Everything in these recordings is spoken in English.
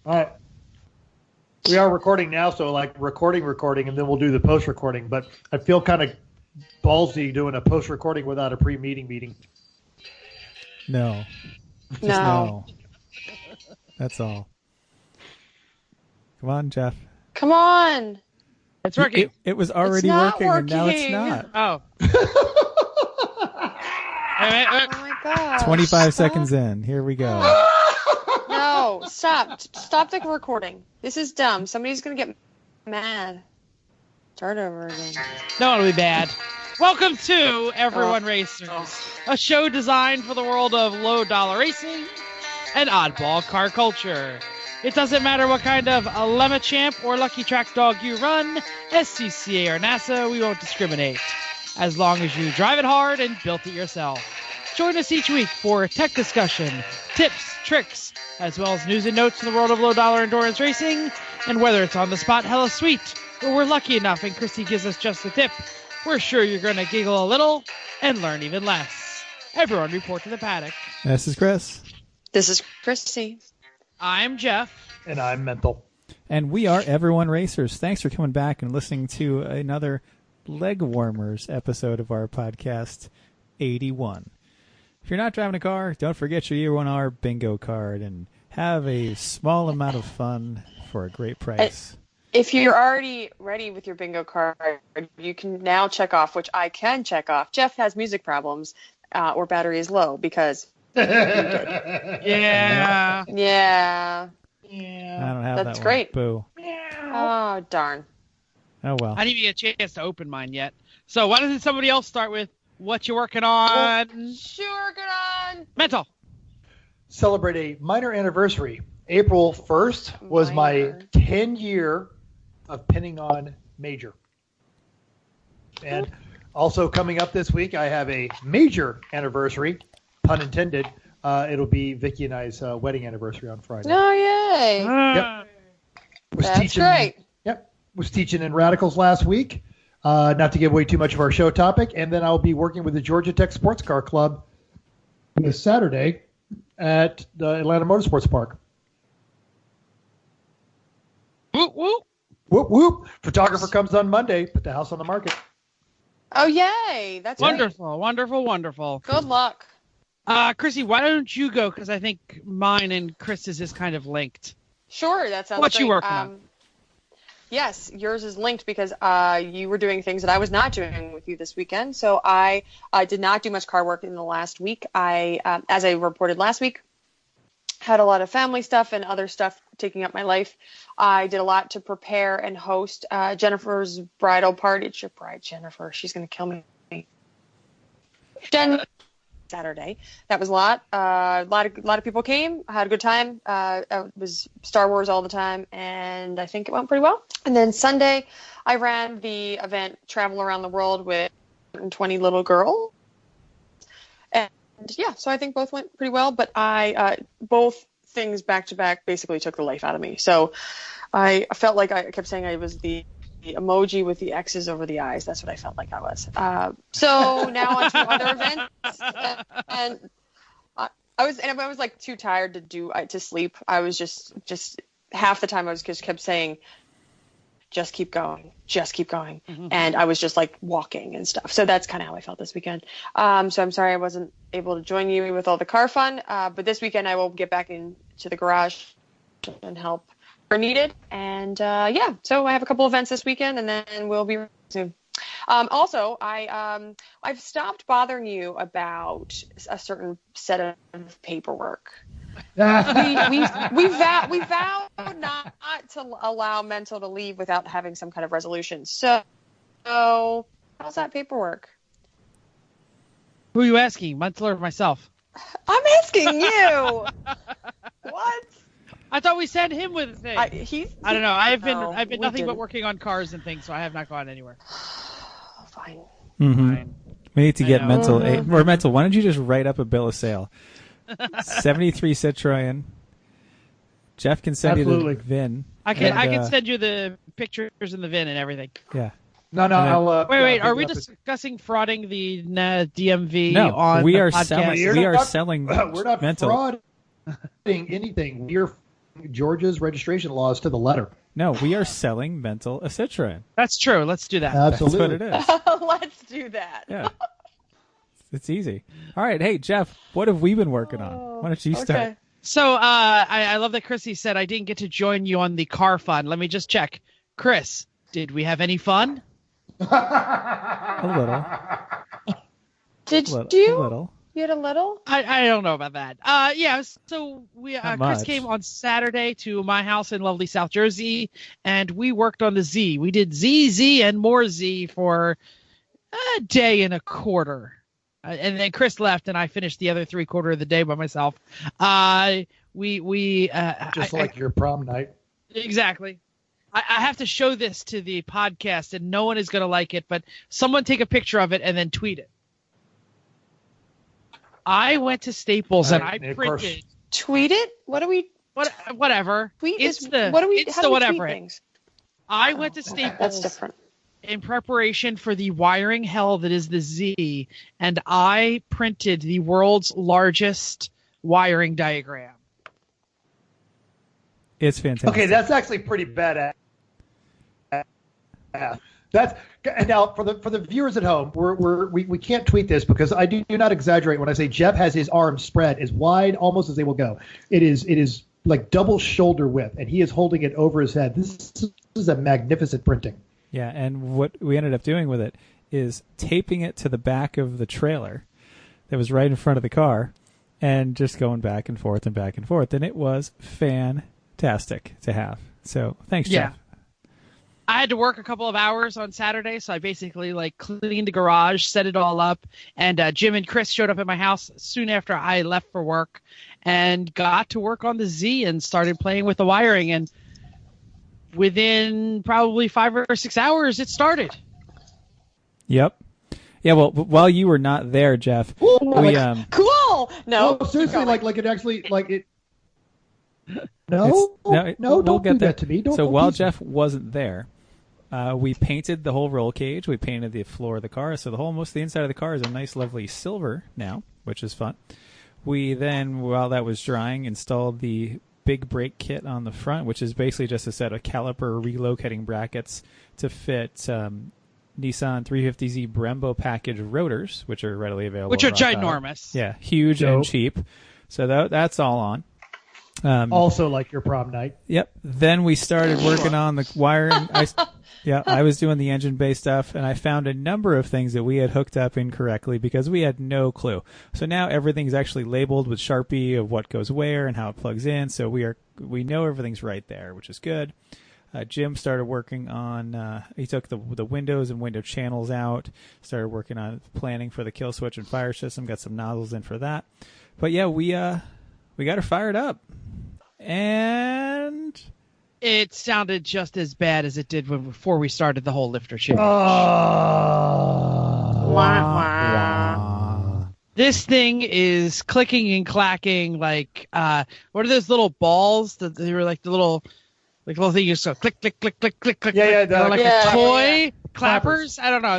All right. We are recording now, so like recording, and then we'll do the post-recording. But I feel kind of ballsy doing a post-recording without a pre-meeting meeting. No. Just No. That's all. Come on, Jeff. Come on. It's working. It was already working, and now it's not. Oh. Oh my God. 25 seconds in. Here we go. No, stop. Stop the recording. This is dumb. Somebody's going to get mad. Start over again. No, it'll be bad. Welcome to Everyone Racers, a show designed for the world of low-dollar racing and oddball car culture. It doesn't matter what kind of a Lemma Champ or Lucky Track dog you run, SCCA or NASA, we won't discriminate, as long as you drive it hard and built it yourself. Join us each week for tech discussion, tips, tricks, as well as news and notes in the world of low-dollar endurance racing. And whether it's on the spot hella sweet, or we're lucky enough and Chrissy gives us just a tip, we're sure you're going to giggle a little and learn even less. Everyone report to the paddock. This is Chris. This is Chrissy. I'm Jeff. And I'm Mental. And we are Everyone Racers. Thanks for coming back and listening to another Leg Warmers episode of our podcast, 81. If you're not driving a car, don't forget your E1R bingo card and have a small amount of fun for a great price. If you're already ready with your bingo card, you can now check off, which I can check off. Jeff has music problems or battery is low because you did. Yeah. Yeah. I don't have That's that great. one. Boo. Oh, darn. Oh, well. I didn't even get a chance to open mine yet. So why doesn't somebody else start with what you working on? Sure, good on. Mental. Celebrate a minor anniversary. April 1st was my 10-year of pinning on major. And also coming up this week, I have a major anniversary, pun intended. It'll be Vicky and I's wedding anniversary on Friday. Oh, yay. Yep. That's great. Yep. Was teaching in Radicals last week. Not to give away too much of our show topic. And then I'll be working with the Georgia Tech Sports Car Club this Saturday at the Atlanta Motorsports Park. Whoop, whoop. Whoop, whoop. Photographer comes on Monday. Put the house on the market. Oh, yay. That's Wonderful, great. wonderful, wonderful. Good luck. Chrissy, why don't you go? Because I think mine and Chris's is kind of linked. Sure, that sounds What great. you working on? Yes, yours is linked because you were doing things that I was not doing with you this weekend. So I did not do much car work in the last week. As I reported last week, had a lot of family stuff and other stuff taking up my life. I did a lot to prepare and host Jennifer's bridal party. It's your bride, Jennifer. She's going to kill me. Saturday. That was a lot. A lot of people came. I had a good time. It was Star Wars all the time, and I think it went pretty well. And then Sunday, I ran the event Travel Around the World with 20 little girls. And yeah, so I think both went pretty well, but both things back to back basically took the life out of me. So I felt like I kept saying I was the emoji with the X's over the eyes. That's what I felt like I was. So now on to other events, and I was like too tired to sleep. I was just half the time I was just kept saying, just keep going, mm-hmm. And I was just like walking and stuff. So that's kind of how I felt this weekend. So I'm sorry I wasn't able to join you with all the car fun. But this weekend I will get back into the garage and help where needed. And yeah, so I have a couple events this weekend, and then we'll be soon. Also, I've stopped bothering you about a certain set of paperwork. we vowed not to allow Mental to leave without having some kind of resolution. So how's that paperwork? Who are you asking, Mental or myself? I'm asking you. What? I thought we sent him with a thing. I don't know. I've been nothing but working on cars and things, so I have not gone anywhere. Fine. Mm-hmm. Fine. We need to get Mental. Or Mental, why don't you just write up a bill of sale? 73 Citroen. Jeff can send you the VIN. I can send you the pictures and the VIN and everything. Yeah. No. I'll, wait. Are we discussing frauding the DMV? No, on we the are podcast? selling. We're not Mental. Frauding anything. We're Georgia's registration laws to the letter. No, we are selling mental acitrin. That's true. Let's do that. Absolutely. That's what it is. Let's do that. Yeah. It's easy. All right. Hey, Jeff, what have we been working on? Why don't you start? Okay. So I love that Chrissy said I didn't get to join you on the car fun. Let me just check. Chris, did we have any fun? A little. Did A you? little. You had a little? I don't know about that. Yeah, so we Not Chris much. came on Saturday to my house in lovely South Jersey, and we worked on the Z. We did Z, and more Z for a day and a quarter. And then Chris left, and I finished the other 3/4 of the day by myself. Just like your prom night. Exactly. I have to show this to the podcast, and no one is going to like it, but someone take a picture of it and then tweet it. I went to Staples and I printed. Tweet it? What do we? Whatever. Tweet it's is, the. what do we? It's how the do we whatever. tweet things? I went to Okay, Staples. that's different. In preparation for the wiring hell that is the Z, and I printed the world's largest wiring diagram. It's fantastic. Okay, that's actually pretty badass. That's now for the viewers at home. We can't tweet this because I do not exaggerate when I say Jeff has his arms spread as wide almost as they will go. It is like double shoulder width, and he is holding it over his head. This is a magnificent printing. Yeah, and what we ended up doing with it is taping it to the back of the trailer that was right in front of the car and just going back and forth and back and forth. And it was fantastic to have. So thanks, Jeff. I had to work a couple of hours on Saturday, so I basically cleaned the garage, set it all up, and Jim and Chris showed up at my house soon after I left for work and got to work on the Z and started playing with the wiring. And within probably 5 or 6 hours, it started. Yep. Yeah, well, while you were not there, Jeff, Ooh, we cool. No, Well, seriously, like it actually like it. No, we'll don't get do there. that to me. So while Jeff wasn't there, we painted the whole roll cage. We painted the floor of the car, so most of the inside of the car is a nice, lovely silver now, which is fun. We then, while that was drying, installed the big brake kit on the front, which is basically just a set of caliper relocating brackets to fit Nissan 350Z Brembo package rotors, which are readily available. Which are at Rock Auto. ginormous. Yeah, huge and cheap. So that's all on. Also like your prom night. Yep. Then we started working on the wiring. I was doing the engine bay stuff, and I found a number of things that we had hooked up incorrectly because we had no clue. So now everything's actually labeled with Sharpie of what goes where and how it plugs in. So we know everything's right there, which is good. Jim started working on. He took the windows and window channels out. Started working on planning for the kill switch and fire system. Got some nozzles in for that. But yeah, we got her fired up. And It sounded just as bad as it did before we started the whole lifter change. This thing is clicking and clacking like what are those little balls that they were like the little thing you just go click click click click click click. Yeah, They're like yeah, a toy yeah. clappers. I don't know.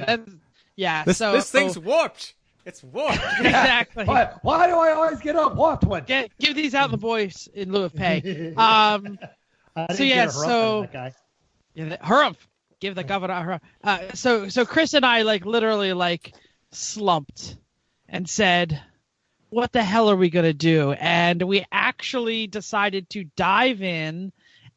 this thing's warped. It's warped. Exactly. Why do I always get a warped one? Give these out to the boys in lieu of pay. I didn't So, get yeah, a rump so- in that guy. Yeah, harumph. Give the governor a harumph. So Chris and I literally slumped and said, what the hell are we going to do? And we actually decided to dive in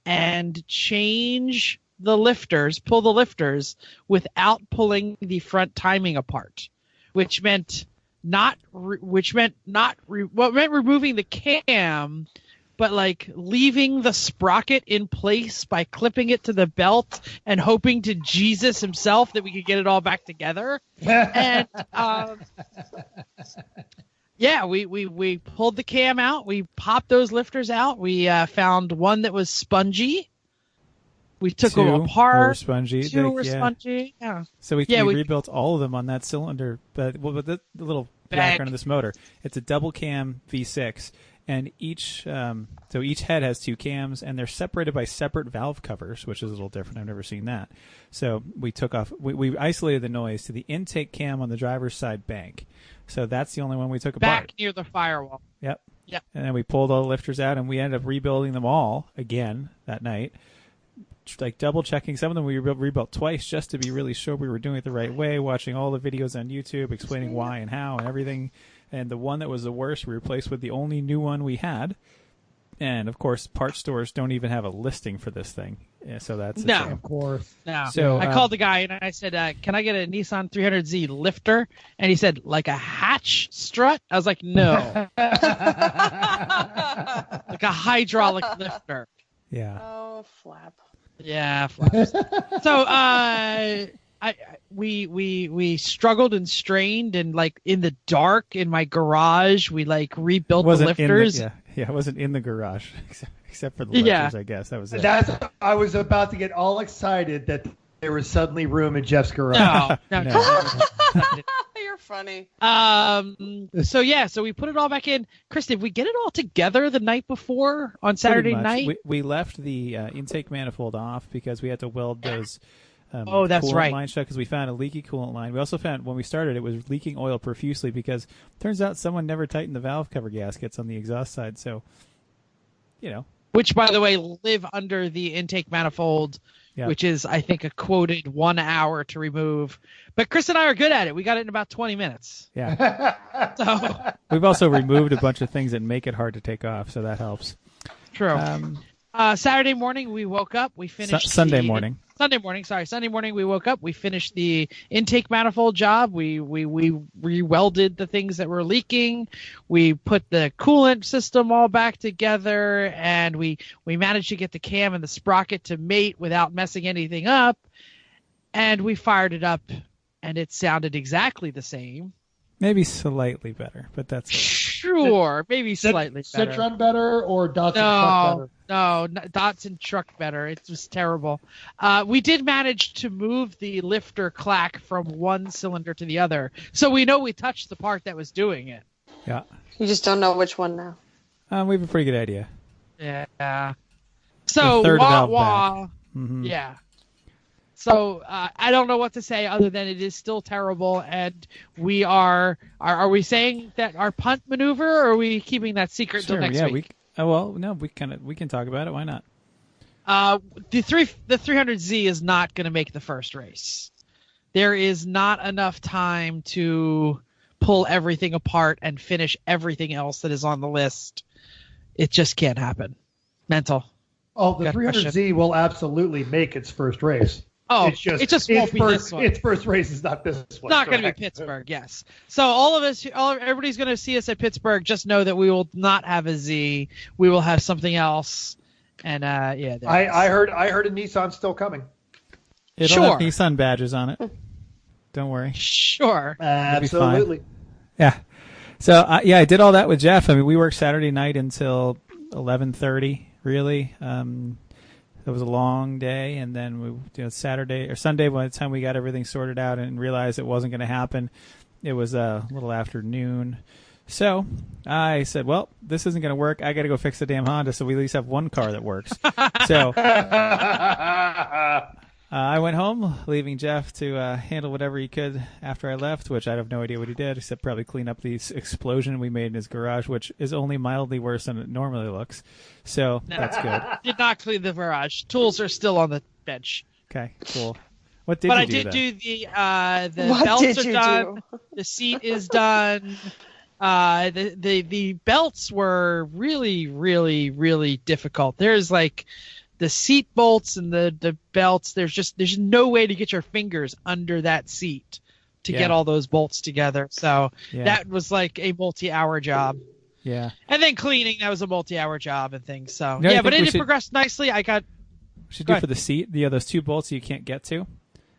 and change the lifters, pull the lifters without pulling the front timing apart, which meant removing the cam, but leaving the sprocket in place by clipping it to the belt and hoping to Jesus himself that we could get it all back together. And we pulled the cam out. We popped those lifters out. We found one that was spongy. We took them apart. Were spongy. Two were spongy. Yeah. So we rebuilt all of them on that cylinder. But the little background of this motor, it's a double cam V6, and each head has two cams, and they're separated by separate valve covers, which is a little different. I've never seen that. So we took off. We isolated the noise to the intake cam on the driver's side bank. So that's the only one we took apart. Back near the firewall. Yep. Yeah. And then we pulled all the lifters out, and we ended up rebuilding them all again that night. Like double checking. Some of them we rebuilt twice just to be really sure we were doing it the right way, watching all the videos on YouTube explaining why and how and everything. And the one that was the worst we replaced with the only new one we had. And of course, parts stores don't even have a listing for this thing. Yeah, so that's No. Of course. No. So, I called the guy and I said, "Can I get a Nissan 300Z lifter?" And he said, "Like a hatch strut?" I was like, "No." Like a hydraulic lifter. Yeah. Oh, flap. Yeah. Flaps. So we struggled and strained, and like in the dark in my garage, we like rebuilt the lifters. It wasn't in the garage except for the lifters, I guess. That was it. I was about to get all excited that there was suddenly room in Jeff's garage. No. You're funny. So we put it all back in. Chris, did we get it all together the night before on Saturday night? We left the intake manifold off because we had to weld those that's coolant right. line shut because we found a leaky coolant line. We also found when we started it was leaking oil profusely because turns out someone never tightened the valve cover gaskets on the exhaust side. So, Which, by the way, live under the intake manifold, which is, I think, a quoted 1 hour to remove. But Chris and I are good at it. We got it in about 20 minutes. Yeah. So We've also removed a bunch of things that make it hard to take off, so that helps. True. Saturday morning, we woke up. We finished Sunday morning. Sunday morning, we woke up. We finished the intake manifold job. We re-welded the things that were leaking. We put the coolant system all back together, and we managed to get the cam and the sprocket to mate without messing anything up. And we fired it up, and it sounded exactly the same. Maybe slightly better, but that's it. Sure, maybe slightly better. Citron better or Datsun truck better? No, Datsun truck better. It was terrible. We did manage to move the lifter clack from one cylinder to the other, so we know we touched the part that was doing it. Yeah. You just don't know which one now. We have a pretty good idea. Yeah. So The third valve wah. Mm-hmm. Yeah. So I don't know what to say other than it is still terrible, and we are we saying that our punt maneuver, or are we keeping that secret Sure, until next week? We can talk about it. Why not? The 300Z is not going to make the first race. There is not enough time to pull everything apart and finish everything else that is on the list. It just can't happen. Mental. Oh, the 300Z will absolutely make its first race. Oh, it just won't be this one. Its first race is not this one. It's not going to be Pittsburgh, yes. So everybody's going to see us at Pittsburgh. Just know that we will not have a Z. We will have something else. And I heard a Nissan still coming. It'll have Nissan badges on it. Don't worry. Sure. Absolutely. Yeah. So I did all that with Jeff. I mean, we worked Saturday night until 11:30. Really. It was a long day, and then Saturday or Sunday, by the time we got everything sorted out and realized it wasn't going to happen, it was a little after noon. So I said, well, this isn't going to work. I got to go fix the damn Honda so we at least have one car that works. So I went home, leaving Jeff to handle whatever he could after I left, which I have no idea what he did, except probably clean up the explosion we made in his garage, which is only mildly worse than it normally looks. So that's good. Did not clean the garage. Tools are still on the bench. Okay, cool. What did you do? But I did do the belts are done. The seat is done. The belts were really, really, really difficult. There's like the seat bolts and the belts. There's no way to get your fingers under that seat to get all those bolts together. So that was like a multi-hour job. Yeah. And then cleaning, that was a multi-hour job and things. So but it progressed nicely. We should do for the seat, those two bolts you can't get to.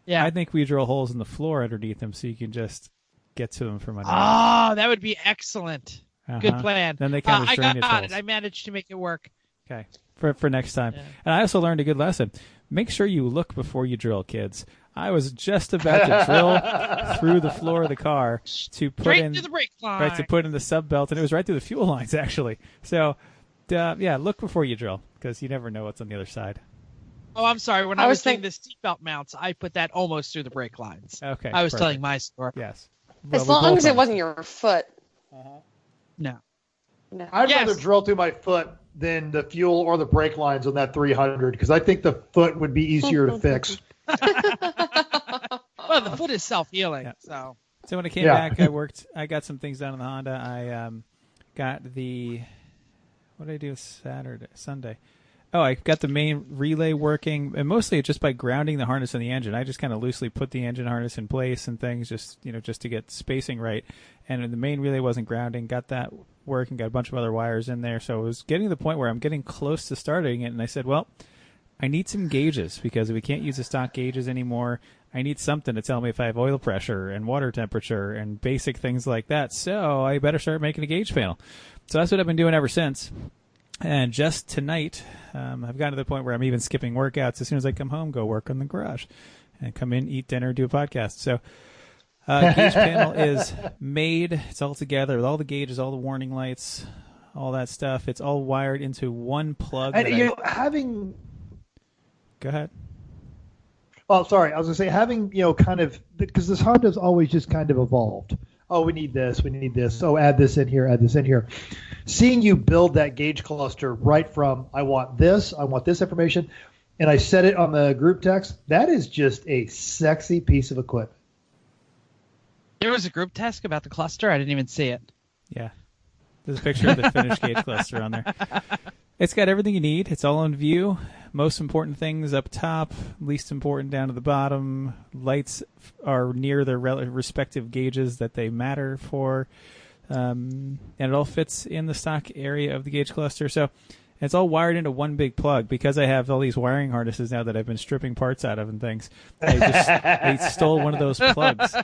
Yeah. I think we drill holes in the floor underneath them so you can just get to them from underneath. Oh, that would be excellent. Good plan. Then they kind of I got it. I managed to make it work. Okay. For next time. Yeah. And I also learned a good lesson. Make sure you look before you drill, kids. I was just about to drill through the floor of the car to put in the brake line. Right, to put in the sub belt, and it was right through the fuel lines actually. So look before you drill because you never know what's on the other side. Oh, I'm sorry. When I was doing the seatbelt mounts, I put that almost through the brake lines. Okay. I was telling my story. Yes. Well, as long as it wasn't your foot. No. No. I'd Yes. rather drill through my foot than the fuel or the brake lines on that 300 because I think the foot would be easier to fix. Well, the foot is self-healing, Yeah. so. So when I came back, I got some things done on the Honda. I got what did I do Sunday? Oh, I got the main relay working, and mostly just by grounding the harness in the engine. I just kind of loosely put the engine harness in place and things, just to get spacing right. And the main relay wasn't grounding. Got that working. Got a bunch of other wires in there. So it was getting to the point where I'm getting close to starting it, and I said, well, I need some gauges because we can't use the stock gauges anymore. I need something to tell me if I have oil pressure and water temperature and basic things like that. So I better start making a gauge panel. So that's what I've been doing ever since. And just tonight, I've gotten to the point where I'm even skipping workouts. As soon as I come home, go work on the garage and come in, eat dinner, do a podcast. So gauge panel is made. It's all together with all the gauges, all the warning lights, all that stuff. It's all wired into one plug. And Go ahead. Oh, sorry. I was going to say having, kind of, because this Honda's always just kind of evolved. Oh, we need this. We need this. Oh, add this in here. Add this in here. Seeing you build that gauge cluster right from, I want this information, and I set it on the group text, that is just a sexy piece of equipment. There was a group text about the cluster. I didn't even see it. Yeah. There's a picture of the finished gauge cluster on there. It's got everything you need. It's all in view. Most important things up top, least important down to the bottom. Lights are near their respective gauges that they matter for. And it all fits in the stock area of the gauge cluster. So it's all wired into one big plug. Because I have all these wiring harnesses now that I've been stripping parts out of and things, I stole one of those plugs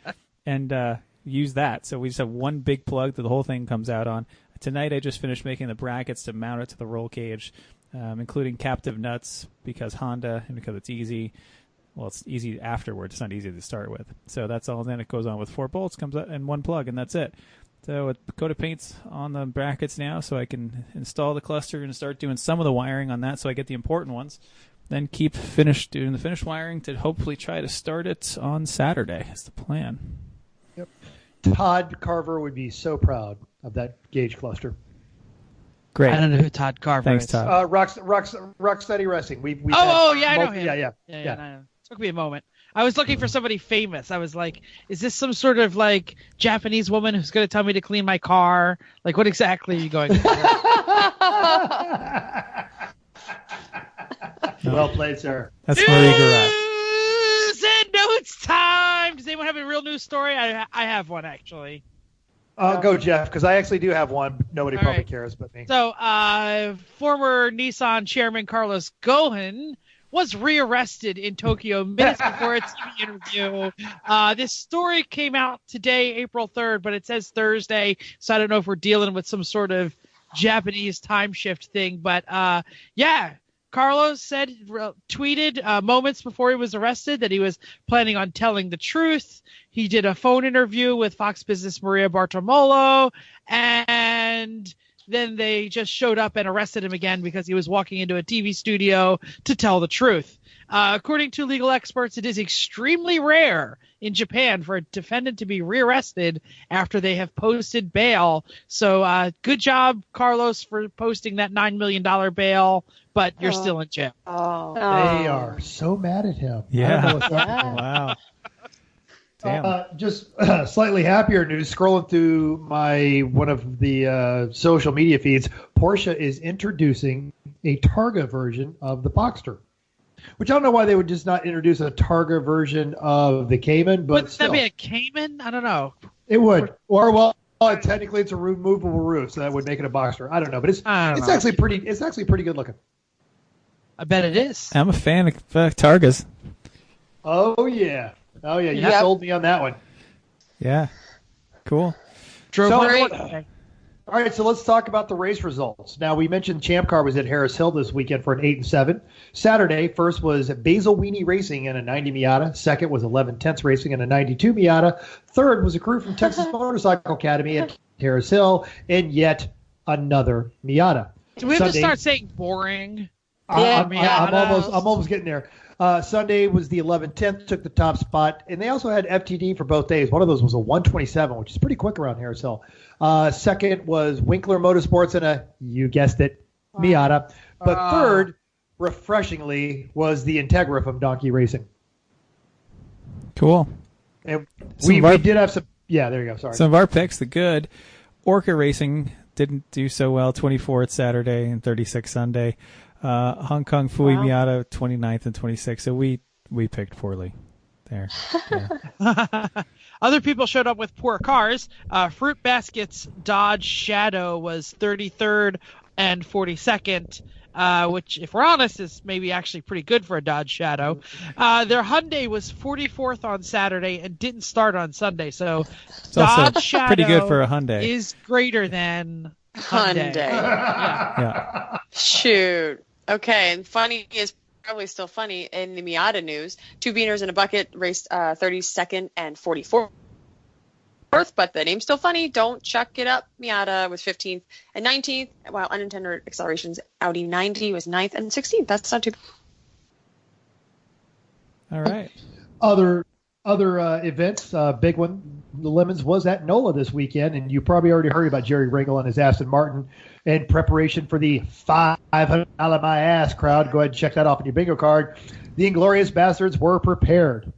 and used that. So we just have one big plug that the whole thing comes out on. Tonight I just finished making the brackets to mount it to the roll cage, including captive nuts because Honda and because it's easy. Well, it's easy afterwards. It's not easy to start with. So that's all. Then it goes on with 4 bolts, comes out in one plug, and that's it. So a coat of paint's on the brackets now, so I can install the cluster and start doing some of the wiring on that so I get the important ones. Then keep doing the finished wiring to hopefully try to start it on Saturday. That's the plan. Yep. Todd Carver would be so proud of that gauge cluster. Great. I don't know who Todd Carver Thanks, is. Todd. Rocksteady Wrestling. Yeah, I know him. Yeah. I know. Took me a moment. I was looking for somebody famous. I was like, is this some sort of like Japanese woman who's going to tell me to clean my car? Like, what exactly are you going for? Well played, sir. That's Marie Garat. News and notes time. Does anyone have a real news story? I have one, actually. Go, Jeff, because I actually do have one. Nobody All probably right. cares but me. So, former Nissan chairman Carlos Ghosn was rearrested in Tokyo minutes before a TV interview. This story came out today, April 3rd, but it says Thursday, so I don't know if we're dealing with some sort of Japanese time shift thing. But, Carlos tweeted moments before he was arrested that he was planning on telling the truth. He did a phone interview with Fox Business Maria Bartomolo, and then they just showed up and arrested him again because he was walking into a TV studio to tell the truth. According to legal experts, it is extremely rare in Japan for a defendant to be rearrested after they have posted bail. So good job, Carlos, for posting that $9 million bail, but you're still in jail. Oh. They are so mad at him. I don't know what's up with them. Wow. Damn. Just slightly happier news. Scrolling through one of the social media feeds, Porsche is introducing a Targa version of the Boxster, which I don't know why they would just not introduce a Targa version of the Cayman, but Wouldn't still, that be a Cayman? I don't know. it would. Or technically it's a removable roof, so that would make it a Boxster. I don't know, but it's actually pretty. It's actually pretty good looking. I bet it is. I'm a fan of Targas. Oh yeah. You Yep. sold me on that one. Yeah. Cool. Drove So- great. All right, so let's talk about the race results. Now, we mentioned Champ Car was at Harris Hill this weekend for an 8 and 7. Saturday, first was Basil Weenie Racing in a 90 Miata. Second was 11 Tenths Racing in a 92 Miata. Third was a crew from Texas Motorcycle Academy at Harris Hill in yet another Miata. Do we have to Sunday- start saying boring? I'm Yeah, almost getting there. Sunday was the 11/10th, took the top spot, and they also had FTD for both days. One of those was a 127, which is pretty quick around here. So second was Winkler Motorsports and you guessed it, Miata. But third, refreshingly, was the Integra from Donkey Racing. Cool. And we did have some. Yeah, there you go. Sorry. Some of our picks, the good. Orca Racing didn't do so well. 24th Saturday and 36th Sunday. Hong Kong Fui Miata 29th and 26th. So we picked poorly there. Yeah. Other people showed up with poor cars. Fruit Basket's Dodge Shadow was 33rd and 42nd. Which, if we're honest, is maybe actually pretty good for a Dodge Shadow. Their Hyundai was 44th on Saturday and didn't start on Sunday, so It's Dodge also Shadow pretty good for a Hyundai. is greater than Hyundai. Yeah. Yeah. Shoot. Okay, and funny is probably still funny in the Miata news. Two Beaners in a Bucket raced 32nd and 44th. But the name's still funny. Don't chuck it up. Miata was 15th and 19th, while unintended accelerations Audi 90 was 9th and 16th. That's not too bad. All right. Other events, big one, the Lemons was at NOLA this weekend, and you probably already heard about Jerry Ringel and his Aston Martin in preparation for the $500 my ass crowd. Go ahead and check that off on your bingo card. The Inglorious Bastards were prepared.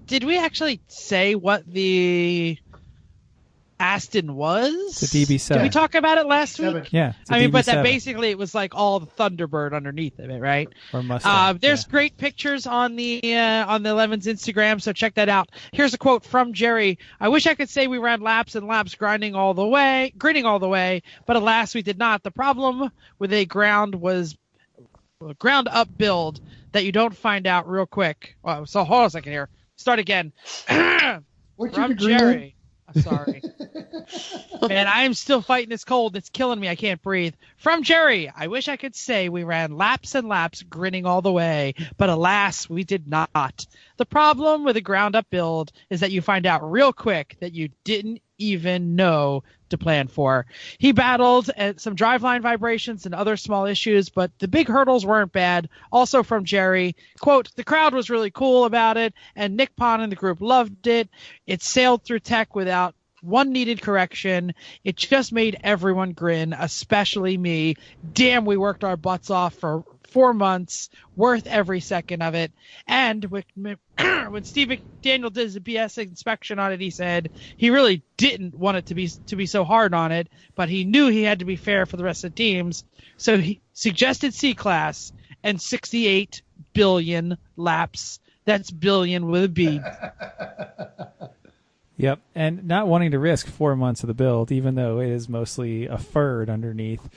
Did we actually say what the Aston was? It's a DB7. Did we talk about it last week? Yeah. I mean, but that basically it was like all the Thunderbird underneath of it, right? Or Mustang. There's great pictures on the Lemons Instagram, so check that out. Here's a quote from Jerry. I wish I could say we ran laps and laps grinning all the way, but alas, we did not. The problem with a ground up build that you don't find out real quick. Oh, so hold on a second here. Start again. From Jerry. I'm sorry. Man, I am still fighting this cold. It's killing me. I can't breathe. From Jerry. I wish I could say we ran laps and laps grinning all the way, but alas, we did not. The problem with a ground up build is that you find out real quick that you didn't even know to plan for. He battled some driveline vibrations and other small issues, but the big hurdles weren't bad. Also from Jerry, quote, the crowd was really cool about it, and Nick Pon and the group loved it. It sailed through tech without one needed correction. It just made everyone grin, especially me. Damn, we worked our butts off for 4 months, worth every second of it. And when Steve McDaniel did his BS inspection on it, he said he really didn't want it to be so hard on it, but he knew he had to be fair for the rest of the teams. So he suggested C-Class and 68 billion laps. That's billion with a B. Yep, and not wanting to risk 4 months of the build, even though it is mostly a furred underneath.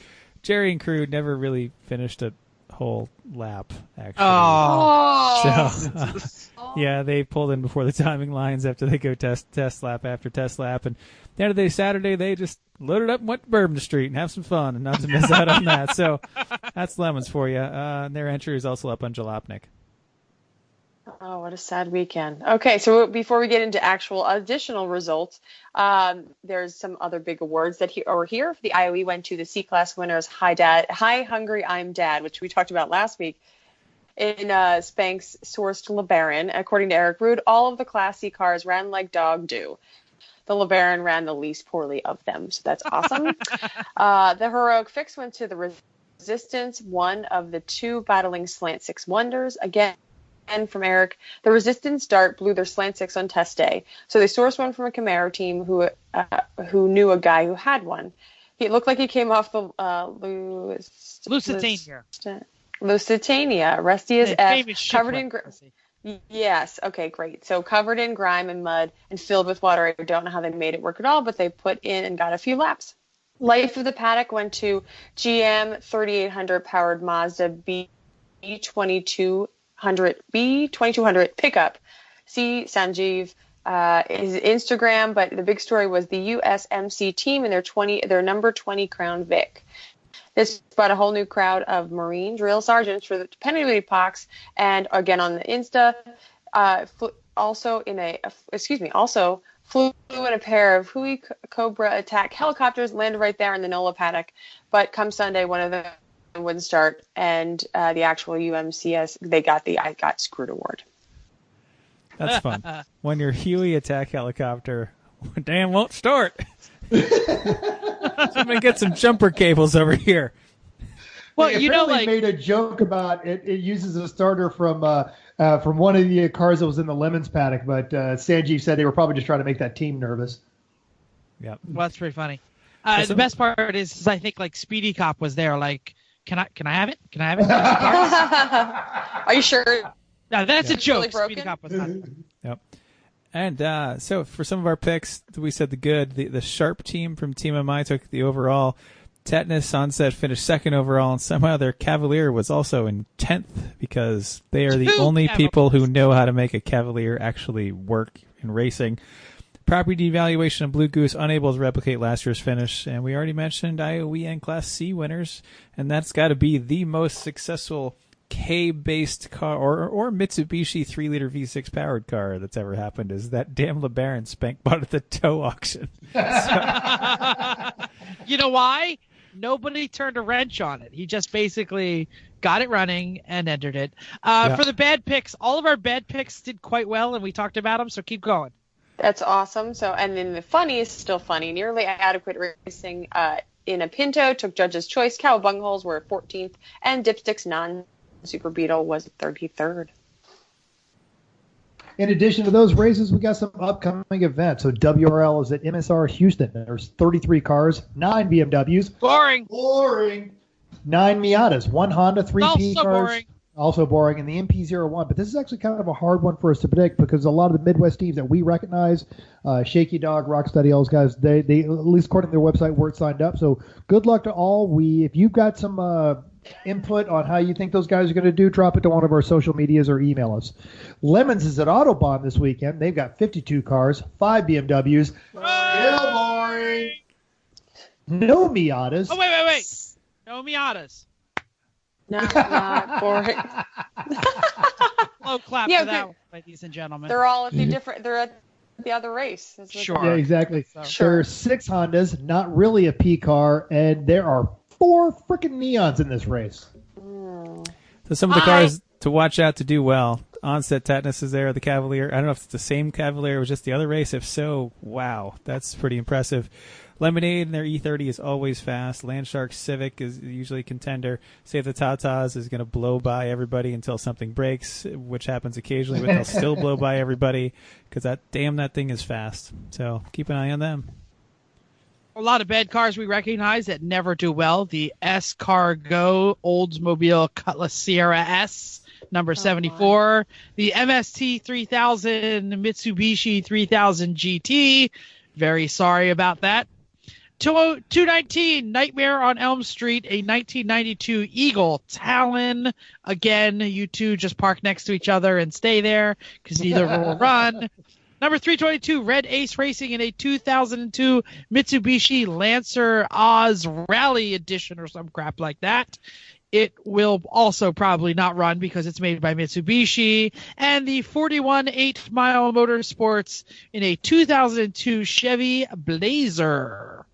Jerry and crew never really finished a whole lap, actually. Oh. So, yeah, they pulled in before the timing lines after they go test lap after test lap. And the end of the day, Saturday, they just loaded up and went to Bourbon Street and have some fun and not to miss out on that. So that's Lemons for you. And their entry is also up on Jalopnik. Oh, what a sad weekend. Okay, so before we get into actual additional results, there's some other big awards that are here. The IOE went to the C-Class winners, Hi Hungry I'm Dad, which we talked about last week, in Spanx sourced LeBaron. According to Eric Rude, all of the Class C cars ran like dog do. The LeBaron ran the least poorly of them, so that's awesome. The Heroic Fix went to the Resistance, one of the two battling Slant 6 wonders. Again, and from Eric, the Resistance Dart blew their Slant 6 on test day. So they sourced one from a Camaro team who knew a guy who had one. It looked like he came off the Lusitania, rusty as F, covered in yes, okay, great. So covered in grime and mud and filled with water. I don't know how they made it work at all, but they put in and got a few laps. Life of the Paddock went to GM 3800 powered Mazda B2200 pickup. See Sanjeev his Instagram, but the big story was the USMC team and their number 20 Crown Vic. This brought a whole new crowd of Marine drill sergeants for the Penalty Pox, and again on the Insta, also flew in a pair of Hui Cobra attack helicopters, landed right there in the NOLA paddock. But come Sunday, one of them wouldn't start, and the actual UMCS, I got screwed award. That's fun. When your Huey attack helicopter damn won't start. Somebody get some jumper cables over here. Well, you know, like made a joke about it. It uses a starter from one of the cars that was in the Lemons paddock, but Sanjeev said they were probably just trying to make that team nervous. Yep. Well, that's pretty funny. The best part is I think like Speedy Cop was there. Like, can I have it? Can I have it? Are you sure? No, that's a joke. Really Speedy Cop was not. Yep. And so for some of our picks, we said the Sharp team from Team MI took the overall. Tetanus Sunset finished second overall, and somehow their Cavalier was also in 10th because they are the only people who know how to make a Cavalier actually work in racing. Property devaluation of Blue Goose unable to replicate last year's finish, and we already mentioned IOE and Class C winners, and that's got to be the most successful K-based car or Mitsubishi 3-liter V6 powered car that's ever happened is that damn LeBaron Spank bought at the tow auction. You know why? Nobody turned a wrench on it. He just basically got it running and entered it. For the bad picks, all of our bad picks did quite well, and we talked about them, so keep going. That's awesome. So, and then the funny is still funny. Nearly Adequate Racing in a Pinto took Judge's Choice. Cowabungholes were 14th, and Dipstick's non-Super Beetle was 33rd. In addition to those races, we got some upcoming events. So WRL is at MSR Houston. There's 33 cars, 9 BMWs. Boring. 9 Miatas, 1 Honda, 3 P cars. Boring. Also boring. And the MP01. But this is actually kind of a hard one for us to predict because a lot of the Midwest teams that we recognize, Shaky Dog, Rocksteady, all those guys, they at least according to their website, weren't signed up. So good luck to all. If you've got some input on how you think those guys are going to do, drop it to one of our social medias or email us. Lemons is at Autobahn this weekend. They've got 52 cars, 5 BMWs. Still boring. No Miatas. Oh, wait. No Miatas. Not boring. Low clap for that one, ladies and gentlemen. They're all at they're at the other race. Sure. Yeah, exactly. Sure. There are 6 Hondas, not really a P car, and there are 4 freaking neons in this race. So some of the cars to watch out to do well. Onset Tetanus is there, the Cavalier. I don't know if it's the same Cavalier or was just the other race. If so, wow, that's pretty impressive. Lemonade and their E30 is always fast. Landshark Civic is usually a contender. Save the Tatas is going to blow by everybody until something breaks, which happens occasionally, but they'll still blow by everybody because that thing is fast. So keep an eye on them. A lot of bad cars we recognize that never do well. The S-Cargo Oldsmobile Cutlass Sierra S, number 74. The MST 3000 Mitsubishi 3000 GT. Very sorry about that. 219 Nightmare on Elm Street, a 1992 Eagle Talon. Again, you two just park next to each other and stay there because neither of them will run. Number 322, Red Ace Racing in a 2002 Mitsubishi Lancer Oz Rally Edition or some crap like that. It will also probably not run because it's made by Mitsubishi. And the 41 8 Mile Motorsports in a 2002 Chevy Blazer.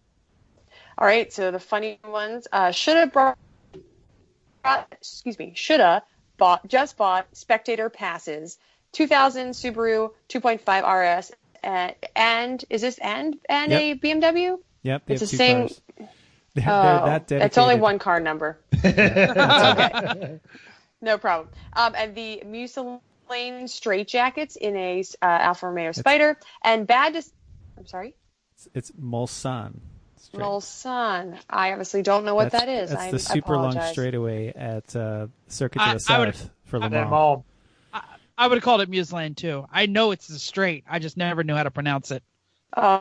All right, so the funny ones shoulda bought spectator passes. 2000 Subaru 2.5 RS and is this and Yep. a BMW? Yep, It's the 2 same. cars. They're that dedicated. It's only one car number. Okay, no problem. And the Mucilane Straight Jackets in a Alfa Romeo Spider and I'm sorry. It's Mulsanne. Mulsanne. I obviously don't know what that is. That's the super long straightaway at Circuit to the South for Le Mans. I would have called it Mucilane too. I know it's the straight. I just never knew how to pronounce it. Oh,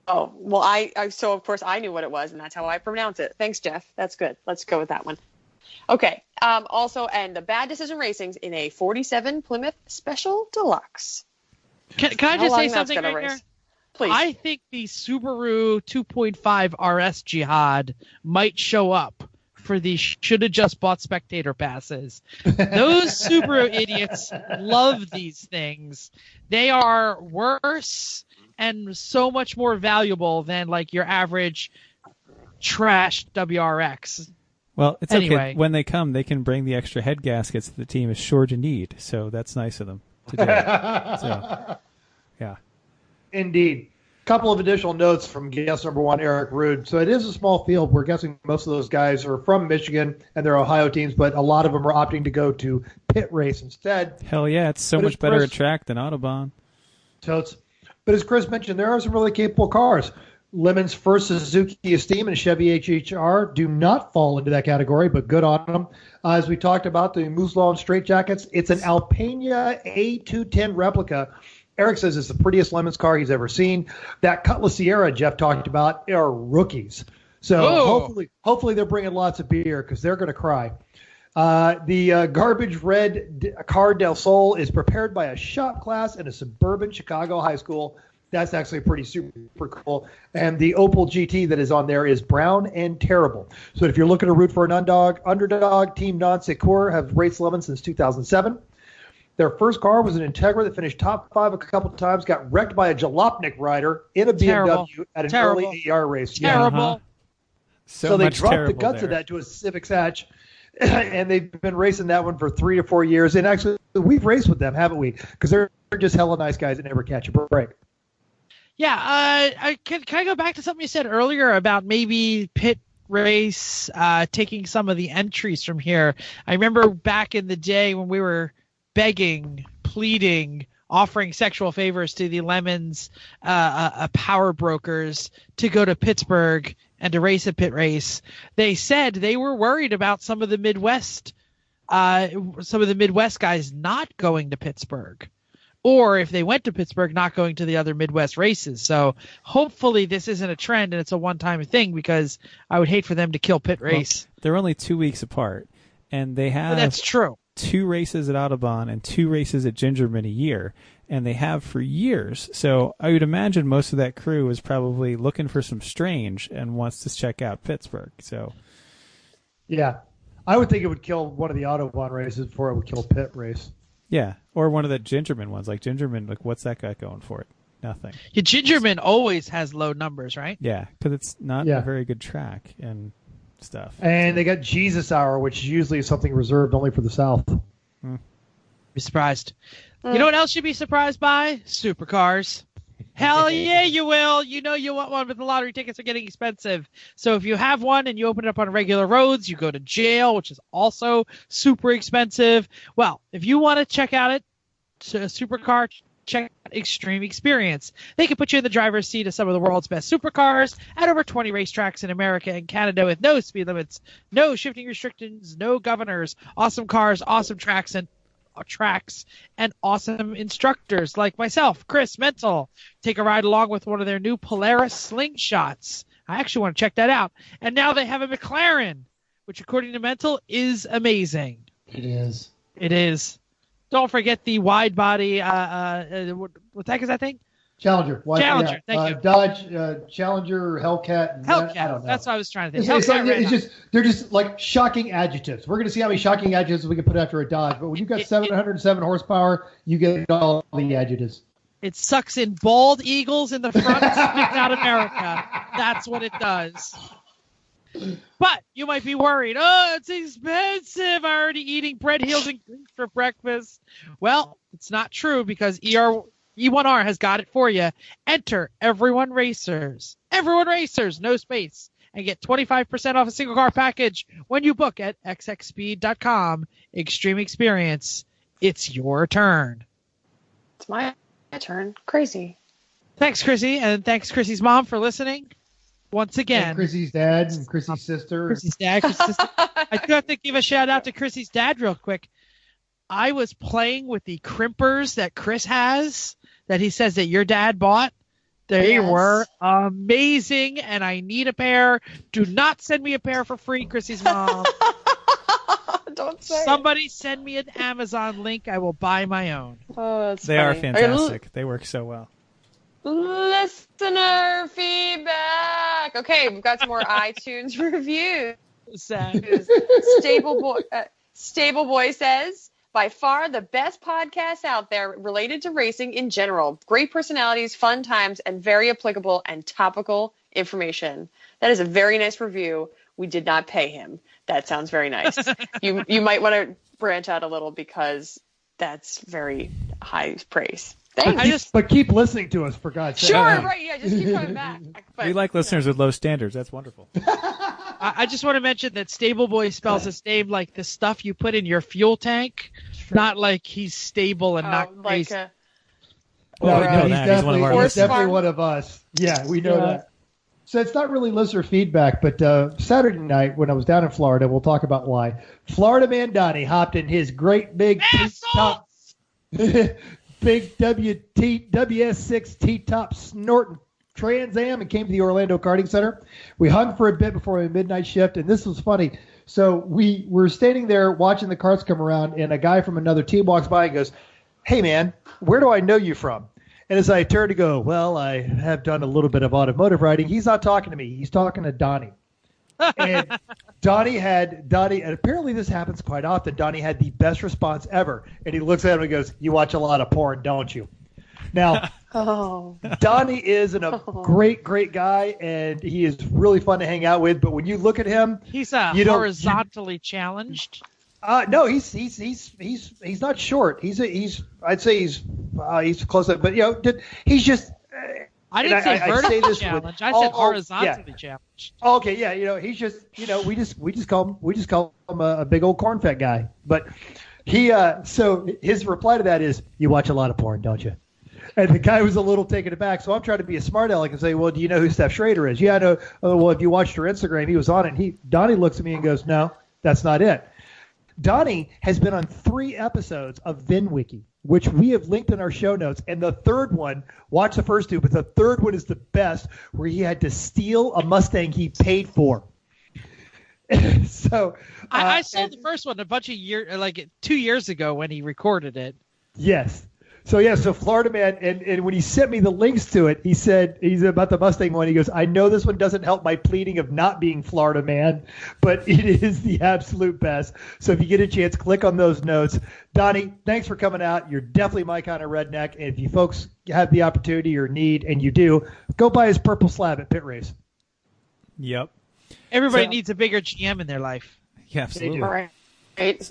well, so of course I knew what it was, and that's how I pronounce it. Thanks, Jeff. That's good. Let's go with that one. Okay. Also, and the Bad Decision Racing's in a 47 Plymouth Special Deluxe. Can I just say something right here? Please. I think the Subaru 2.5 RS Jihad might show up for the should have just bought spectator passes. Those Subaru idiots love these things. They are worse and so much more valuable than like your average trash WRX. Well, it's Anyway. okay. When they come, they can bring the extra head gaskets that the team is sure to need. So that's nice of them to do. So, yeah. Indeed. Couple of additional notes from guest number 1, Eric Rude. So it is a small field. We're guessing most of those guys are from Michigan and they're Ohio teams, but a lot of them are opting to go to pit race instead. Hell yeah, it's so much better a track than Autobahn. Totes. But as Chris mentioned, there are some really capable cars. Lemon's first Suzuki Esteem and Chevy HHR do not fall into that category, but good on them. As we talked about, the Mousselon straight jackets, it's an Alpina A210 replica. Eric says it's the prettiest Lemons car he's ever seen. That Cutlass Sierra Jeff talked about are rookies. So hopefully they're bringing lots of beer because they're going to cry. The garbage red Car del Sol is prepared by a shop class in a suburban Chicago high school. That's actually pretty super cool. And the Opel GT that is on there is brown and terrible. So if you're looking to root for an underdog, Team Non Secours have raced Lemon since 2007. Their first car was an Integra that finished top 5 a couple of times, got wrecked by a Jalopnik rider in a BMW at an early AR race. Terrible. Uh-huh. So they dropped the guts of that to a Civic hatch, and they've been racing that one for 3 to 4 years. And actually, we've raced with them, haven't we? Because they're just hella nice guys that never catch a break. Yeah, can I go back to something you said earlier about maybe pit race taking some of the entries from here? I remember back in the day when we were begging, pleading, offering sexual favors to the Lemons power brokers to go to Pittsburgh and to race a pit race. They said they were worried about some of the Midwest guys not going to Pittsburgh. Or if they went to Pittsburgh, not going to the other Midwest races. So hopefully this isn't a trend and it's a one-time thing because I would hate for them to kill pit race. Well, they're only 2 weeks apart, and they have that's true. 2 races at Autobahn and 2 races at Gingerman a year, and they have for years. So I would imagine most of that crew is probably looking for some strange and wants to check out Pittsburgh. So, yeah, I would think it would kill one of the Autobahn races before it would kill pit race. Yeah, or one of the Gingerman ones. Like Gingerman, like what's that guy going for? Nothing. Yeah, Gingerman always has low numbers, right? Yeah, because it's not a very good track and stuff. And they got Jesus Hour, which usually is something reserved only for the South. Be surprised. You know what else you'd be surprised by? Supercars. Hell yeah, you will. You know you want one, but the lottery tickets are getting expensive. So if you have one and you open it up on regular roads, you go to jail, which is also super expensive. Well, if you want to check out a supercar, check out Extreme Experience. They can put you in the driver's seat of some of the world's best supercars at over 20 racetracks in America and Canada with no speed limits, no shifting restrictions, no governors, awesome cars, awesome tracks, and awesome instructors like myself, Chris Mental. Take a ride along with one of their new Polaris slingshots. I actually want to check that out. And now they have a McLaren, which according to Mental is amazing. It is. It is. Don't forget the wide body. What the heck is that thing? Challenger. Challenger. Thank you. Dodge Challenger, Hellcat. Hellcat. I don't know. That's what I was trying to think. They're just like shocking adjectives. We're going to see how many shocking adjectives we can put after a Dodge. But when you've got 707 horsepower, you get all the adjectives. It sucks in bald eagles in the front, spits out America. That's what it does. But you might be worried. Oh, it's expensive. I'm already eating bread, heels, and grease for breakfast. Well, it's not true because E1R has got it for you. Enter Everyone Racers. Everyone Racers, no space. And get 25% off a single car package when you book at xxspeed.com. Extreme Experience. It's your turn. It's my turn. Crazy. Thanks, Chrissy. And thanks, Chrissy's mom, for listening. Once again. And Chrissy's dad and Chrissy's sister. Chrissy's dad. Chrissy's sister. I do have to give a shout out to Chrissy's dad real quick. I was playing with the crimpers that Chris has that he says that your dad bought. They were amazing, and I need a pair. Do not send me a pair for free, Chrissy's mom. Don't say Somebody send me an Amazon link. I will buy my own. Oh, that's They are fantastic. They work so well. Listener feedback. Okay, we've got some more iTunes reviews. Sad. Stable Boy says, by far the best podcast out there related to racing in general. Great personalities, fun times, and very applicable and topical information. That is a very nice review. We did not pay him. That sounds very nice. You might want to branch out a little because that's very high praise. Thanks. But keep listening to us, for God's sake. Sure, right. Yeah, just keep coming back. But, we like listeners with low standards. That's wonderful. I just want to mention that Stable Boy spells his name like the stuff you put in your fuel tank, not like he's stable and not crazy. Well, we know he's that. He's one of our he's definitely one of us. Yeah, we know that. So it's not really listener feedback, but Saturday night when I was down in Florida, we'll talk about why. Florida man Donnie hopped in his great big T-top, big WS6 T-top snorting Trans Am and came to the Orlando Karting Center. We hung for a bit before the midnight shift, and this was funny. So we were standing there watching the carts come around, and a guy from another team walks by and goes, "Hey, man, where do I know you from?" And as I turned to go, well, I have done a little bit of automotive riding. He's not talking to me. He's talking to Donnie. And Donnie, and apparently this happens quite often, Donnie had the best response ever. And he looks at him and goes, "You watch a lot of porn, don't you?" Now, Donnie is a great, great guy, and he is really fun to hang out with. But when you look at him, he's horizontally challenged. No, he's not short. I'd say he's close up, but he's just. I didn't say vertically challenged. I said horizontally challenged. Okay, yeah, he's just, we just call him a big old corn fat guy. But he, so his reply to that is, "You watch a lot of porn, don't you?" And the guy was a little taken aback. So I'm trying to be a smart aleck and say, "Well, do you know who Steph Schrader is?" "Yeah, I know." "Oh, well, if you watched her Instagram, he was on it." Donnie looks at me and goes, "No, that's not it." Donnie has been on 3 episodes of VinWiki, which we have linked in our show notes. And the third one, watch the first 2, but the third one is the best, where he had to steal a Mustang he paid for. So I saw the first one a bunch of years, like 2 years ago when he recorded it. Yes. So Florida man, and when he sent me the links to it, he said, he's about the Mustang one. He goes, "I know this one doesn't help my pleading of not being Florida man, but it is the absolute best." So if you get a chance, click on those notes. Donnie, thanks for coming out. You're definitely my kind of redneck. And if you folks have the opportunity or need, and you do, go buy his purple slab at Pit Race. Yep. Everybody needs a bigger GM in their life. Yeah, absolutely. Right.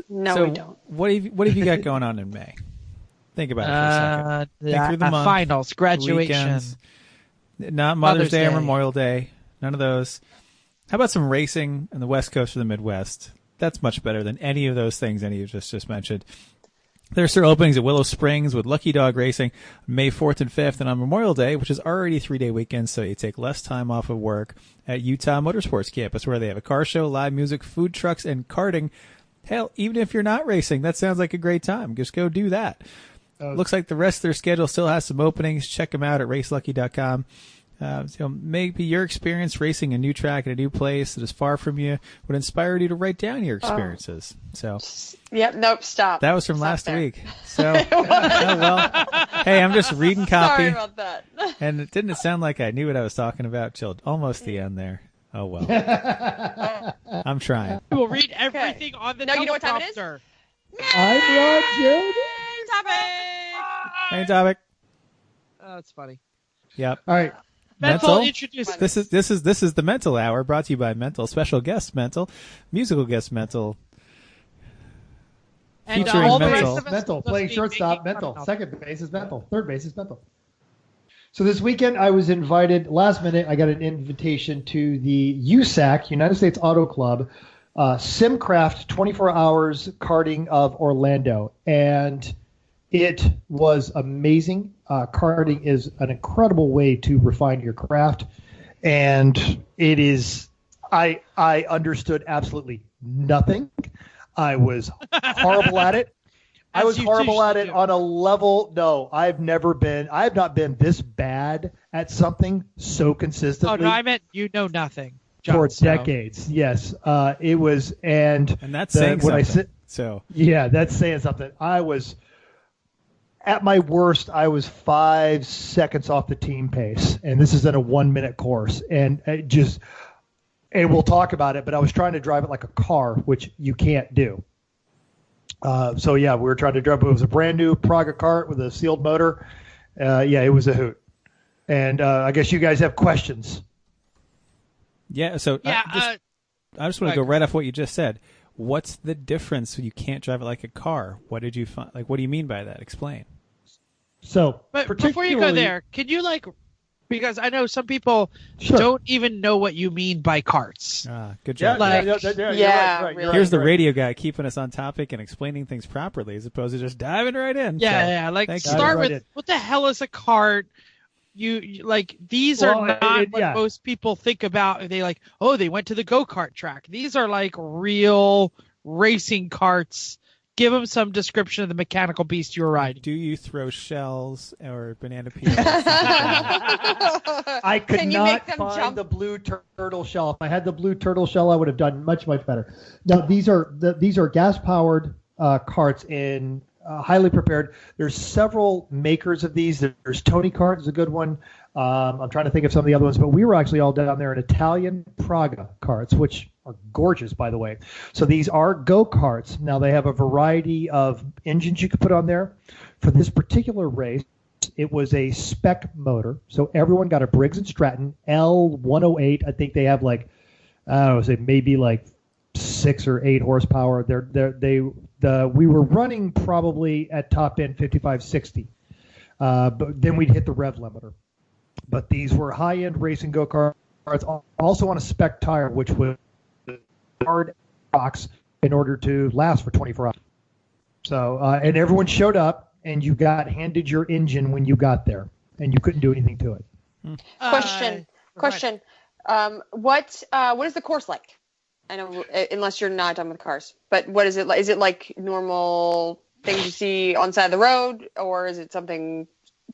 No, we don't. What have you got going on in May? Think about it for a second. Think through the month, finals, graduation, weekends, not Mother's Day or Memorial Day. None of those. How about some racing in the West Coast or the Midwest? That's much better than any of those things any of you just mentioned. There's still openings at Willow Springs with Lucky Dog Racing May 4th and 5th, and on Memorial Day, which is already a 3-day weekend, so you take less time off of work at Utah Motorsports Campus, where they have a car show, live music, food trucks, and karting. Hell, even if you're not racing, that sounds like a great time. Just go do that. Looks like the rest of their schedule still has some openings. Check them out at racelucky.com. Maybe your experience racing a new track at a new place that is far from you would inspire you to write down your experiences. Stop. That was from last week. So, well, hey, I'm just reading copy. Sorry about that. And it didn't sound like I knew what I was talking about till almost the end there. Oh, well. I'm trying. We'll read everything on the teleprompter. You know what time it is? I'm Rod Jones. Main topic. Oh, that's funny. Yep. All right. Mental introduce. This is the Mental Hour, brought to you by Mental, special guest Mental, musical guest Mental, And featuring all the Mental. rest of us Mental, must playing be shortstop, making Mental. fun of Second base is Mental. Third base is Mental. So this weekend I was invited, last minute, I got an invitation to the USAC, United States Auto Club, Simcraft 24 Hours Karting of Orlando. And it was amazing. Karting is an incredible way to refine your craft. And it is, I understood absolutely nothing. I was horrible at it. I was horrible at it on a level. No, I have not been this bad at something so consistently. Oh, no, I meant you know nothing. For decades. Yes. It was, and that's saying something. That's saying something. I was, at my worst, I was 5 seconds off the team pace, and this is in a 1-minute course. And and we'll talk about it, but I was trying to drive it like a car, which you can't do. We were trying to drive. It was a brand new Praga kart with a sealed motor. It was a hoot. And I guess you guys have questions. Yeah. So just want to go right off what you just said. What's the difference when you can't drive it like a car? What did you find? Like, what do you mean by that? Explain. So, but before you go there, can you because I know some people don't even know what you mean by carts. Good job. Here's the radio guy keeping us on topic and explaining things properly as opposed to just diving right in. Start with what the hell is a cart? These are not what most people think about. They they went to the go-kart track. These are like real racing carts. Give them some description of the mechanical beast you were riding. Do you throw shells or banana peels? I could not find the blue turtle shell. If I had the blue turtle shell, I would have done much better. Now these are gas-powered carts in highly prepared. There's several makers of these. There's Tony Kart is a good one. I'm trying to think of some of the other ones, but we were actually all down there in Italian Praga carts, which are gorgeous, by the way. So these are go-karts. Now they have a variety of engines you could put on there. For this particular race, it was a spec motor. So everyone got a Briggs & Stratton L108. I think they have maybe 6 or 8 horsepower. We were running probably at top end 55, 60. But then we'd hit the rev limiter. But these were high-end racing go-karts, also on a spec tire, which was hard box in order to last for 24 hours. So, and everyone showed up, and you got handed your engine when you got there, and you couldn't do anything to it. Question. What is the course like? I know, unless you're not done with cars, but what is it like? Is it like normal things you see on the side of the road, or is it something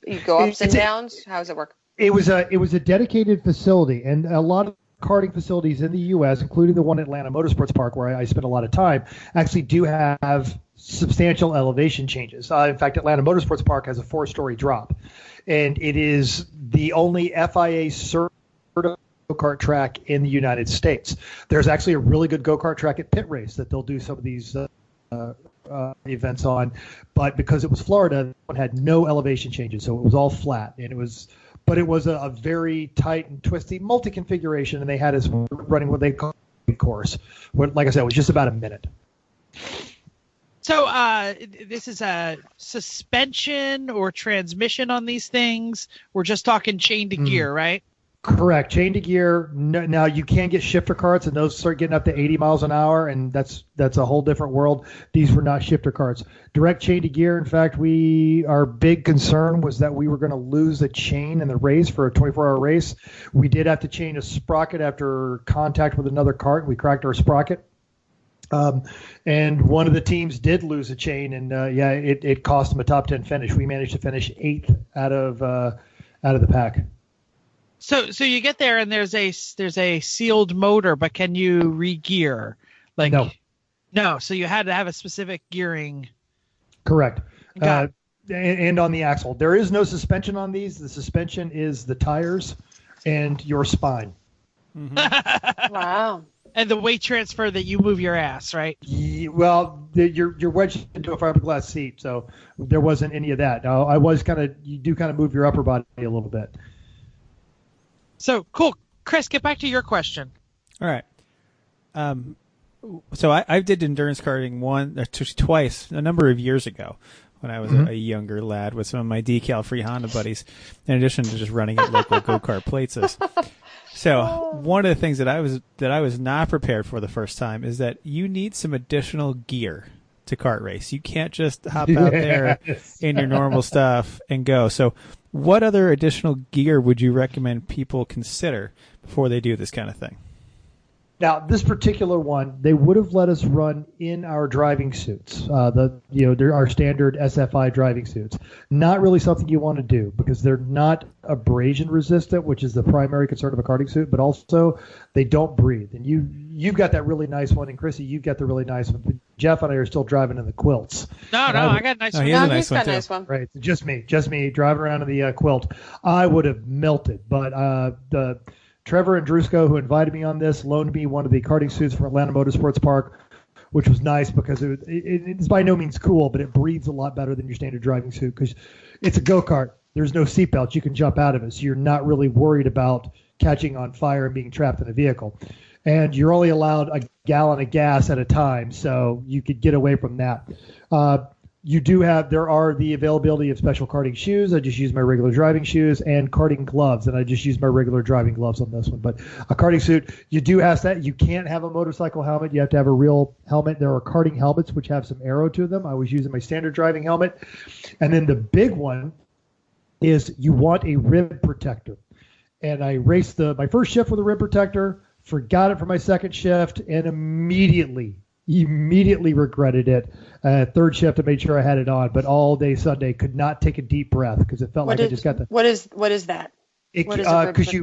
you go ups and downs? How does it work? It was a dedicated facility, and a lot of karting facilities in the U.S., including the one at Atlanta Motorsports Park, where I spent a lot of time, actually do have substantial elevation changes. In fact, Atlanta Motorsports Park has a 4-story drop, and it is the only FIA certified go-kart track in the United States. There's actually a really good go-kart track at Pit Race that they'll do some of these events on, but because it was Florida, it had no elevation changes, so it was all flat, and it was a very tight and twisty multi-configuration, and they had us running what they call a course. Like I said, it was just about a minute. So this is a suspension or transmission on these things? We're just talking chain to gear, right? Correct. Chain to gear. No, now you can get shifter carts, and those start getting up to 80 miles an hour, and that's a whole different world. These were not shifter carts. Direct chain to gear. In fact, our big concern was that we were going to lose a chain in the race for a 24-hour race. We did have to change a sprocket after contact with another cart. We cracked our sprocket. And one of the teams did lose a chain, and it cost them a top 10 finish. We managed to finish 8th out of the pack. So you get there and there's a sealed motor, but can you re-gear? No. So you had to have a specific gearing. Correct. And on the axle, there is no suspension on these. The suspension is the tires and your spine. Mm-hmm. Wow. And the weight transfer that you move your ass, right? You're wedged into a fiberglass seat, so there wasn't any of that. Now, you do kind of move your upper body a little bit. So, cool. Chris, get back to your question. All right. So I did endurance karting twice a number of years ago when I was a younger lad with some of my decal-free Honda buddies, in addition to just running at local go-kart places. So one of the things that I was not prepared for the first time is that you need some additional gear to kart race. You can't just hop out there in your normal stuff and go. So what other additional gear would you recommend people consider before they do this kind of thing? Now, this particular one, they would have let us run in our driving suits, our standard SFI driving suits. Not really something you want to do because they're not abrasion resistant, which is the primary concern of a karting suit, but also they don't breathe. And you've got that really nice one, and Chrissy, you've got the really nice one. But Jeff and I are still driving in the quilts. I got a nice one. He has a nice one, too. Nice one. Right, just me driving around in the quilt. I would have melted, but Trevor Andrusko, who invited me on this, loaned me one of the karting suits from Atlanta Motorsports Park, which was nice because it's by no means cool, but it breathes a lot better than your standard driving suit because it's a go-kart. There's no seatbelt. You can jump out of it, so you're not really worried about catching on fire and being trapped in a vehicle. and you're only allowed a gallon of gas at a time, so you could get away from that. There are the availability of special karting shoes. I just use my regular driving shoes, and karting gloves, and I just use my regular driving gloves on this one. But a karting suit, you do have that. You can't have a motorcycle helmet. You have to have a real helmet. There are karting helmets which have some arrow to them. I was using my standard driving helmet. And then the big one is you want a rib protector. And I raced my first shift with a rib protector, forgot it for my second shift, and immediately regretted it. Third shift, I made sure I had it on, but all day Sunday could not take a deep breath because it felt I just got the. What is that? Because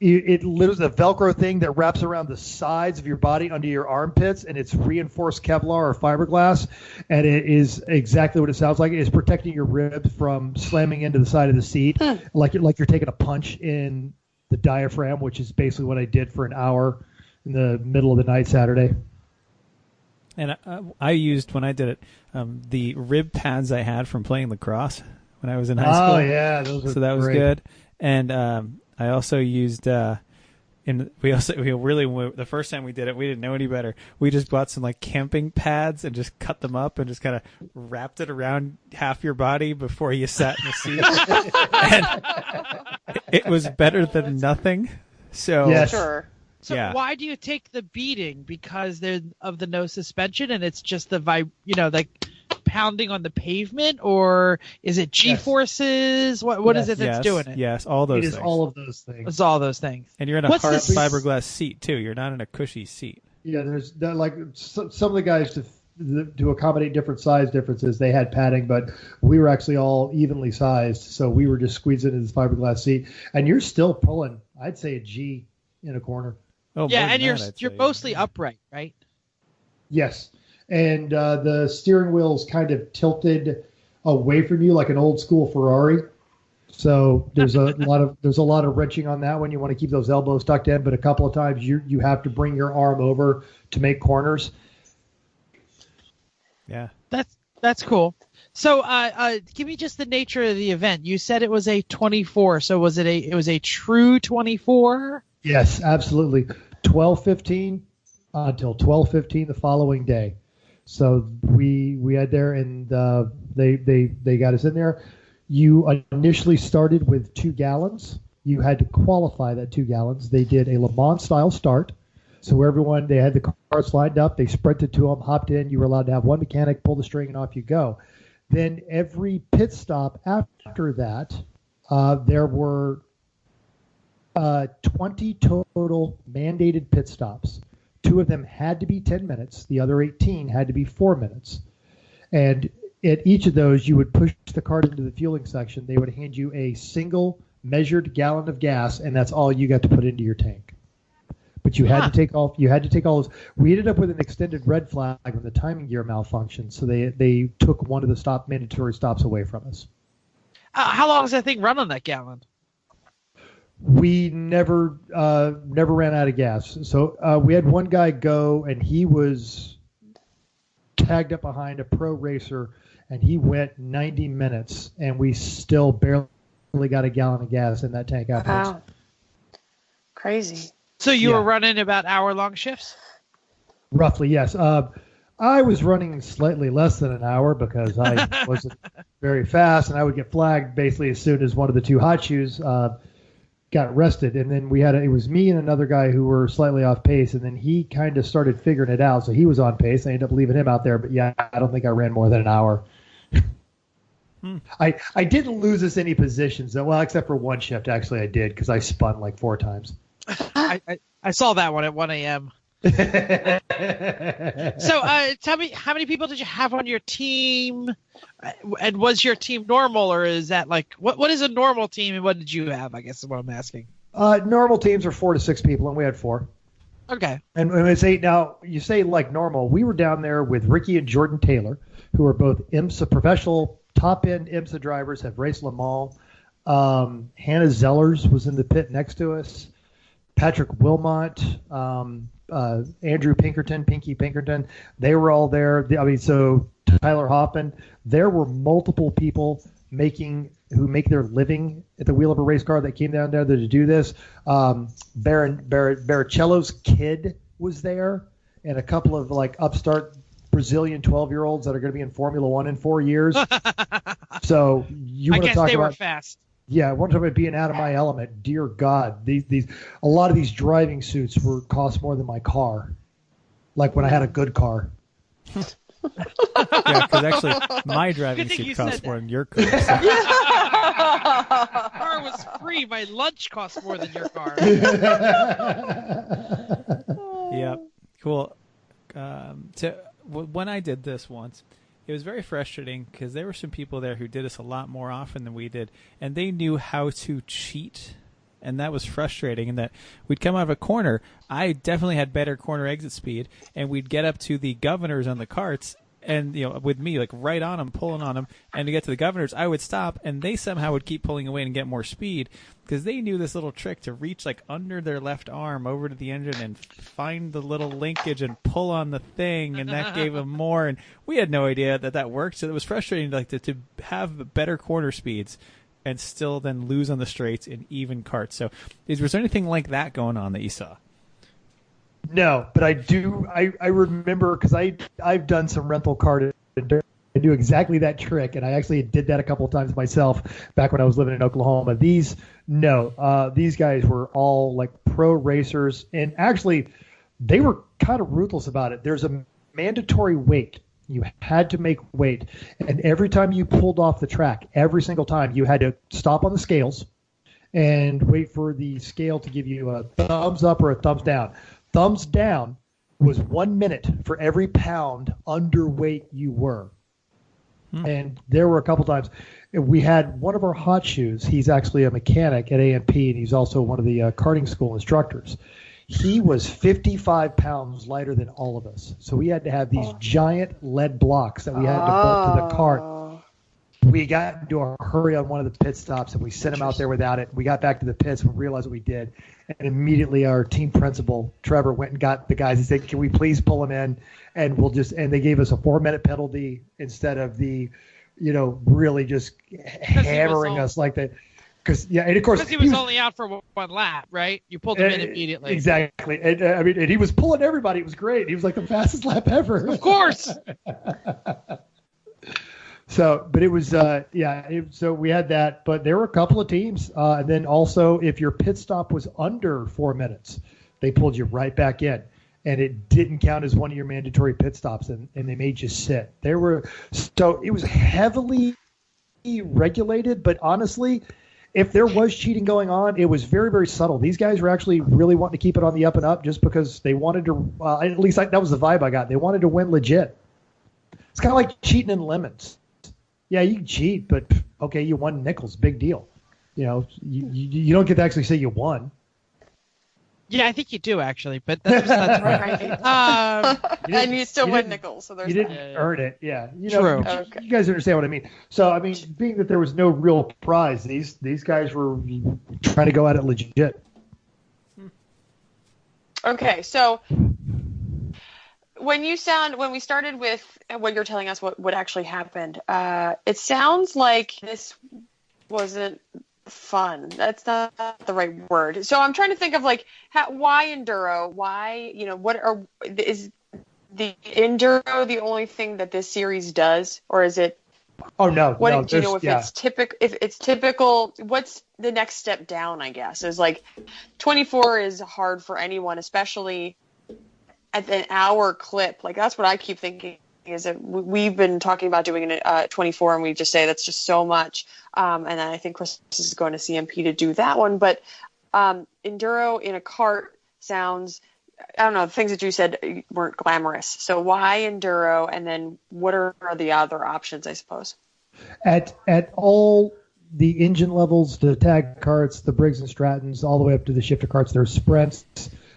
it literally a Velcro thing that wraps around the sides of your body under your armpits, and it's reinforced Kevlar or fiberglass, and it is exactly what it sounds like. It's protecting your ribs from slamming into the side of the seat, like you're taking a punch in the diaphragm, which is basically what I did for an hour in the middle of the night Saturday. And I used, when I did it, the rib pads I had from playing lacrosse when I was in high school. Oh, yeah. Those so that was great. good. And I also used, the first time we did it, we didn't know any better. We just bought some like camping pads and just cut them up and just kind of wrapped it around half your body before you sat in the seat. And it was better than nothing. So, yes. Sure. So why do you take the beating? Because of the no suspension, and it's just the like pounding on the pavement, or is it G-forces? What is it that's doing it? Yes, all those things. It is all of those things. It's all those things. And you're in a hard fiberglass seat too. You're not in a cushy seat. Yeah, there's like some of the guys to accommodate different size differences, they had padding, but we were actually all evenly sized, so we were just squeezed into this fiberglass seat, and you're still pulling, I'd say, a G in a corner. Oh, yeah, and you're mostly upright, right? Yes, and the steering wheel's kind of tilted away from you like an old school Ferrari. So there's a lot of wrenching on that one. You want to keep those elbows tucked in, but a couple of times you have to bring your arm over to make corners. Yeah, that's cool. So give me just the nature of the event. You said it was a 24. So was it a true 24? Yes, absolutely. 12:15 until 12:15 the following day. So we had there, and they got us in there. You initially started with 2 gallons. You had to qualify that 2 gallons. They did a Le Mans style start. So everyone, they had the cars lined up. They sprinted to them, hopped in. You were allowed to have one mechanic, pull the string, and off you go. Then every pit stop after that, there were 20 total mandated pit stops. 2 of them had to be 10 minutes. The other 18 had to be 4 minutes. And at each of those, you would push the cart into the fueling section. They would hand you a single measured gallon of gas, and that's all you got to put into your tank. But you had to take all. You had to take all those. We ended up with an extended red flag when the timing gear malfunctioned, so they took one of the mandatory stops away from us. How long does that thing run on that gallon? We never ran out of gas. So we had one guy go, and he was tagged up behind a pro racer, and he went 90 minutes, and we still barely got a gallon of gas in that tank afterwards. Wow. Crazy. So you were running about hour-long shifts? Roughly, yes. I was running slightly less than an hour because I wasn't very fast, and I would get flagged basically as soon as one of the 2 hot shoes got arrested. And then it was me and another guy who were slightly off pace, and then he kind of started figuring it out, so he was on pace. I ended up leaving him out there, but yeah, I don't think I ran more than an hour. I didn't lose us any positions, though. Well, except for one shift, actually, I did because I spun like 4 times. I saw that one at 1 a.m. So tell me, how many people did you have on your team? And was your team normal, or is that like, what is a normal team, and what did you have, I guess is what I'm asking. Normal teams are 4 to 6 people, and we had 4. Okay. And when I say, now, you say like normal, we were down there with Ricky and Jordan Taylor, who are both IMSA professional, top-end IMSA drivers, have raced Le Mans. Hannah Zellers was in the pit next to us. Patrick Wilmot, Andrew Pinky Pinkerton, they were all there. So Tyler Hoffman. There were multiple people who make their living at the wheel of a race car that came down there to do this. Baricello's kid was there, and a couple of like upstart Brazilian 12-year-olds that are going to be in Formula One in 4 years. So you want to talk they about were fast. Yeah, I want to talk about being out of my element. Dear God, these a lot of these driving suits cost more than my car. Like when I had a good car. Yeah, because actually my driving Good thing suit you costs said more that. than your car. So. My car was free. My lunch cost more than your car. Yep. Cool. When I did this once, it was very frustrating because there were some people there who did this a lot more often than we did, and they knew how to cheat, and that was frustrating. And that we'd come out of a corner, I definitely had better corner exit speed, and we'd get up to the governors on the carts, and with me like right on them, pulling on them, and to get to the governors, I would stop, and they somehow would keep pulling away and get more speed because they knew this little trick to reach like under their left arm over to the engine and find the little linkage and pull on the thing, and that gave them more. And we had no idea that worked, so it was frustrating to have better corner speeds and still then lose on the straights in even karts. So, was there anything like that going on that you saw? No, but I do. I remember because I've done some rental car. I do exactly that trick, and I actually did that a couple of times myself back when I was living in Oklahoma. These guys were all like pro racers, and actually they were kind of ruthless about it. There's a mandatory weight. You had to make weight, and every time you pulled off the track, every single time you had to stop on the scales and wait for the scale to give you a thumbs up or a thumbs down. Thumbs down was 1 minute for every pound underweight you were. And there were a couple times we had one of our hot shoes. He's actually a mechanic at A&P, and he's also one of the karting school instructors. He was 55 pounds lighter than all of us. So we had to have these giant lead blocks that we had to bolt to the cart. We got into a hurry on one of the pit stops, and we sent him out there without it. We got back to the pits and realized what we did. And immediately our team principal, Trevor, went and got the guys. He said, can we please pull him in? And they gave us a 4-minute penalty instead of the, really just hammering us like that. And of course he was only out for one lap, right? You pulled him in immediately. Exactly. And he was pulling everybody. It was great. He was like the fastest lap ever. Of course. So, but it was, so we had that, but there were a couple of teams. And then also, if your pit stop was under 4 minutes, they pulled you right back in. And it didn't count as one of your mandatory pit stops, and they made you sit. So it was heavily regulated, but honestly, if there was cheating going on, it was very, very subtle. These guys were actually really wanting to keep it on the up and up just because they wanted to, at least that was the vibe I got. They wanted to win legit. It's kind of like cheating in lemons. Yeah, you can cheat, but okay, you won nickels, big deal. You don't get to actually say you won. Yeah, I think you do actually, but that's right. And you still win nickels, so there's you didn't earn it. Yeah, True. You guys understand what I mean. So being that there was no real prize, these guys were trying to go at it legit. Okay, so when we started with what you're telling us what actually happened, it sounds like this wasn't fun. That's not the right word. So I'm trying to think of why enduro? Why, is the enduro the only thing that this series does, or is it? Oh no! Do you know if it's typical? If it's typical, what's the next step down? I guess is 24 is hard for anyone, especially at an hour clip. That's what I keep thinking. Is that we've been talking about doing 24, and we just say that's just so much. And then I think Chris is going to CMP to do that one. But enduro in a kart sounds, I don't know, the things that you said weren't glamorous. So why enduro? And then what are the other options, I suppose? At all the engine levels, the tag karts, the Briggs and Strattons, all the way up to the shifter karts, there are sprints.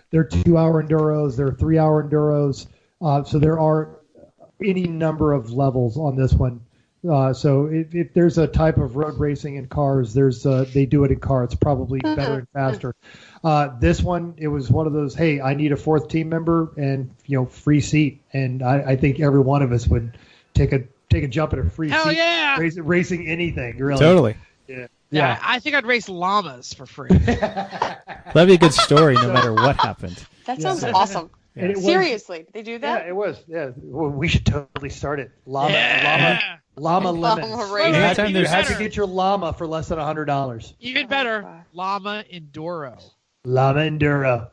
There are 2-hour enduros. There are 3-hour enduros. So there are any number of levels on this one. So if there's a type of road racing in cars, they do it in cars, probably better and faster. This one, it was one of those, hey, I need a fourth team member and free seat, and I think every one of us would take a jump at a free Hell seat. Yeah! Racing anything, really. Totally. Yeah, I think I'd race llamas for free. That'd be a good story, no matter what happened. That sounds awesome. Yeah. And it was, Seriously, they do that? Yeah, it was. Yeah, well, we should totally start it. Llama Llama lemons. racing. You had to get your llama for less than $100. Even better, llama enduro. Llama enduro.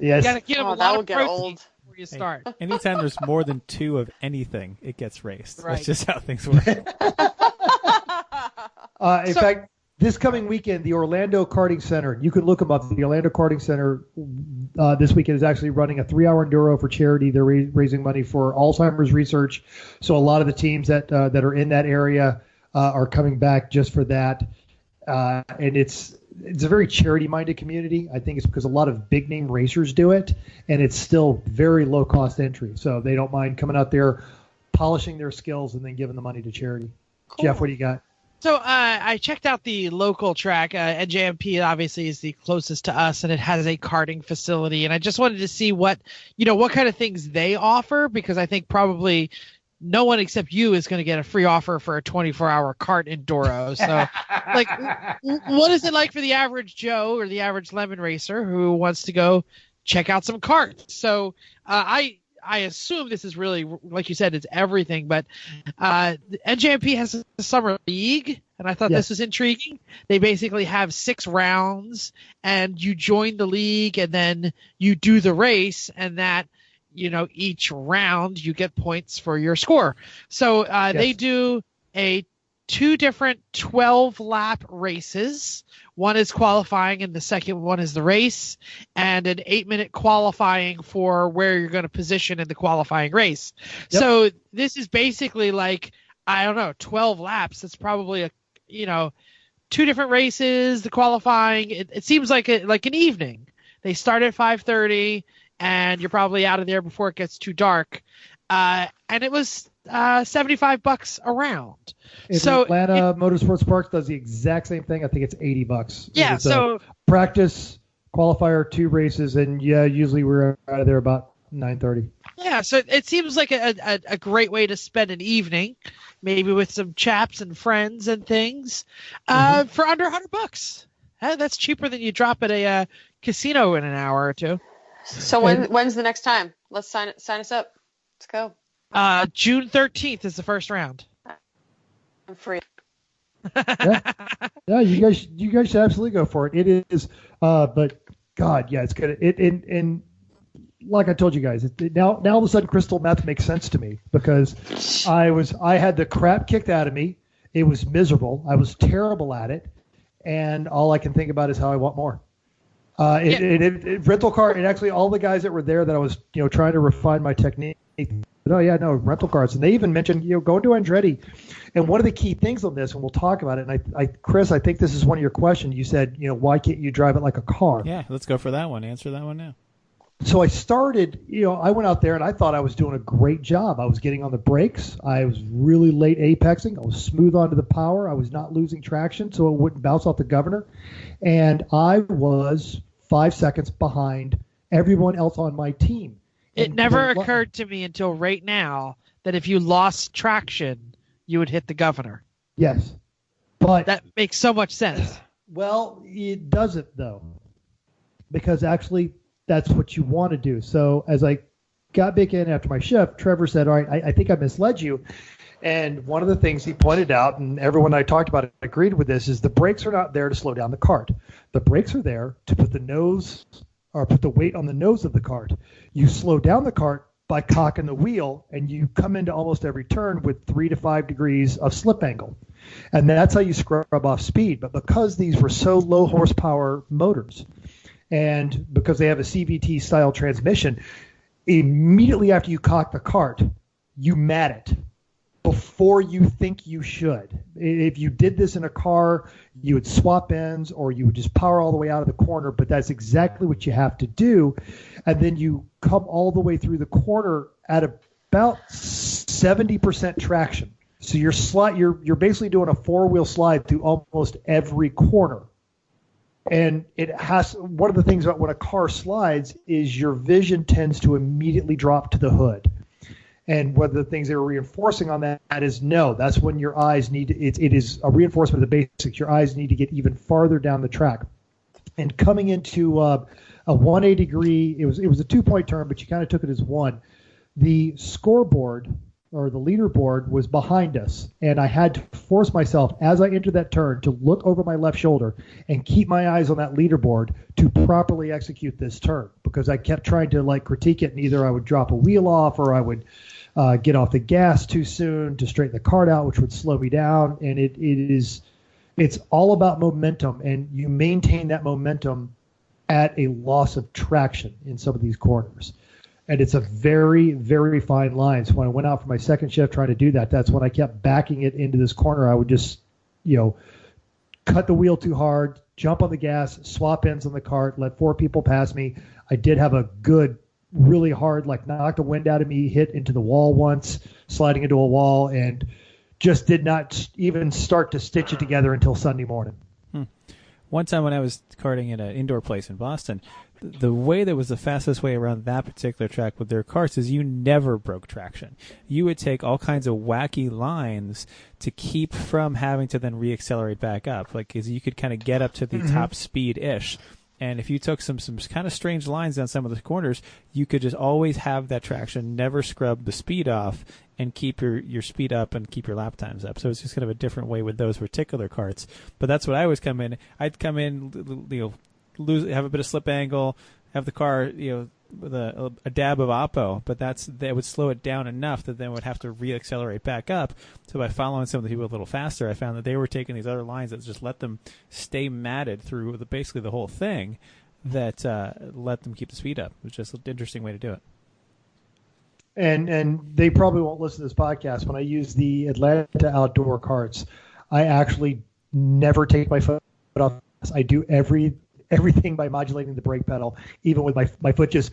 Yes. You gotta get them a that lot will of get protein old. before you start. Anytime there's more than 2 of anything, it gets raced. Right. That's just how things work. In fact, this coming weekend, the Orlando Karting Center, you can look them up. The Orlando Karting Center this weekend is actually running a 3-hour enduro for charity. They're raising money for Alzheimer's research. So a lot of the teams that are in that area are coming back just for that. And it's a very charity-minded community. I think it's because a lot of big-name racers do it, and it's still very low-cost entry. So they don't mind coming out there, polishing their skills, and then giving the money to charity. Cool. Jeff, what do you got? So I checked out the local track. NJMP obviously is the closest to us, and it has a karting facility. And I just wanted to see what kind of things they offer, because I think probably no one except you is going to get a free offer for a 24-hour kart enduro. So, like, what is it like for the average Joe or the average lemon racer who wants to go check out some karts? So I assume this is really, like you said, it's everything, but the NJMP has a summer league, and I thought this was intriguing. They basically have 6 rounds, and you join the league, and then you do the race, and that, each round you get points for your score. So they do 2 different 12-lap races. One is qualifying, and the second one is the race, and an 8-minute qualifying for where you're going to position in the qualifying race. Yep. So this is basically like, 12 laps. It's probably 2 different races, the qualifying. It seems like an evening. They start at 5:30, and you're probably out of there before it gets too dark. And it was $75 a round. Atlanta Motorsports Park does the exact same thing. I think it's $80. Yeah. So practice, qualifier, 2 races, and usually we're out of there about 9:30. Yeah. So it seems like a great way to spend an evening, maybe with some chaps and friends and things, for under $100. That's cheaper than you drop at a casino in an hour or 2. So when's the next time? Let's sign us up. Let's go. June 13th is the first round. I'm free. Yeah, you guys should absolutely go for it. It is, but God, yeah, it's good. And like I told you guys, now all of a sudden crystal meth makes sense to me, because I had the crap kicked out of me. It was miserable. I was terrible at it, and all I can think about is how I want more. Rental car, and actually all the guys that were there that I was trying to refine my technique. Rental cars. And they even mentioned, go into Andretti. And one of the key things on this, and we'll talk about it, and Chris, I think this is one of your questions. You said, why can't you drive it like a car? Yeah, let's go for that one. Answer that one now. So I started, I went out there and I thought I was doing a great job. I was getting on the brakes. I was really late apexing. I was smooth onto the power. I was not losing traction so it wouldn't bounce off the governor. And I was 5 seconds behind everyone else on my team. It never occurred to me until right now that if you lost traction, you would hit the governor. Yes. But that makes so much sense. Well, it doesn't, though, because actually that's what you want to do. So as I got back in after my shift, Trevor said, all right, I think I misled you. And one of the things he pointed out, and everyone I talked about agreed with this, is the brakes are not there to slow down the cart. The brakes are there to put the weight on the nose of the cart. You slow down the cart by cocking the wheel, and you come into almost every turn with 3 to 5 degrees of slip angle. And that's how you scrub off speed. But because these were so low horsepower motors, and because they have a CVT style transmission, immediately after you cock the cart, you mat it before you think you should. If you did this in a car, you would swap ends or you would just power all the way out of the corner, but that's exactly what you have to do. And then you come all the way through the corner at about 70% traction. So you're basically doing a 4-wheel slide through almost every corner. And one of the things about when a car slides is your vision tends to immediately drop to the hood. And one of the things they were reinforcing on that is that's when your eyes need to, it is a reinforcement of the basics. Your eyes need to get even farther down the track. and coming into a 180 degree, it was a 2-point turn, but you kind of took it as one. The scoreboard or the leaderboard was behind us, and I had to force myself as I entered that turn to look over my left shoulder and keep my eyes on that leaderboard to properly execute this turn, because I kept trying to like critique it, and either I would drop a wheel off or I would get off the gas too soon to straighten the cart out, which would slow me down. And it's all about momentum, and you maintain that momentum at a loss of traction in some of these corners. And it's a very, very fine line. So when I went out for my second shift trying to do that, that's when I kept backing it into this corner. I would just, cut the wheel too hard, jump on the gas, swap ends on the cart, let 4 people pass me. I did have a good, really hard, knock the wind out of me, hit into the wall once, sliding into a wall, and just did not even start to stitch it together until Sunday morning. One time when I was karting at an indoor place in Boston, the way that was the fastest way around that particular track with their carts is you never broke traction. You would take all kinds of wacky lines to keep from having to then reaccelerate back up. Because you could kind of get up to the top speed-ish. And if you took some kind of strange lines down some of the corners, you could just always have that traction, never scrub the speed off, and keep your speed up and keep your lap times up. So it's just kind of a different way with those particular carts. But that's what I always come in. I'd come in, have a bit of slip angle, have the car, with a dab of oppo, but that would slow it down enough that then would have to reaccelerate back up. So by following some of the people a little faster, I found that they were taking these other lines that just let them stay matted through basically the whole thing, that let them keep the speed up. It was just an interesting way to do it. And they probably won't listen to this podcast. When I use the Atlanta outdoor carts, I actually never take my foot off. I do everything by modulating the brake pedal, even with my foot just,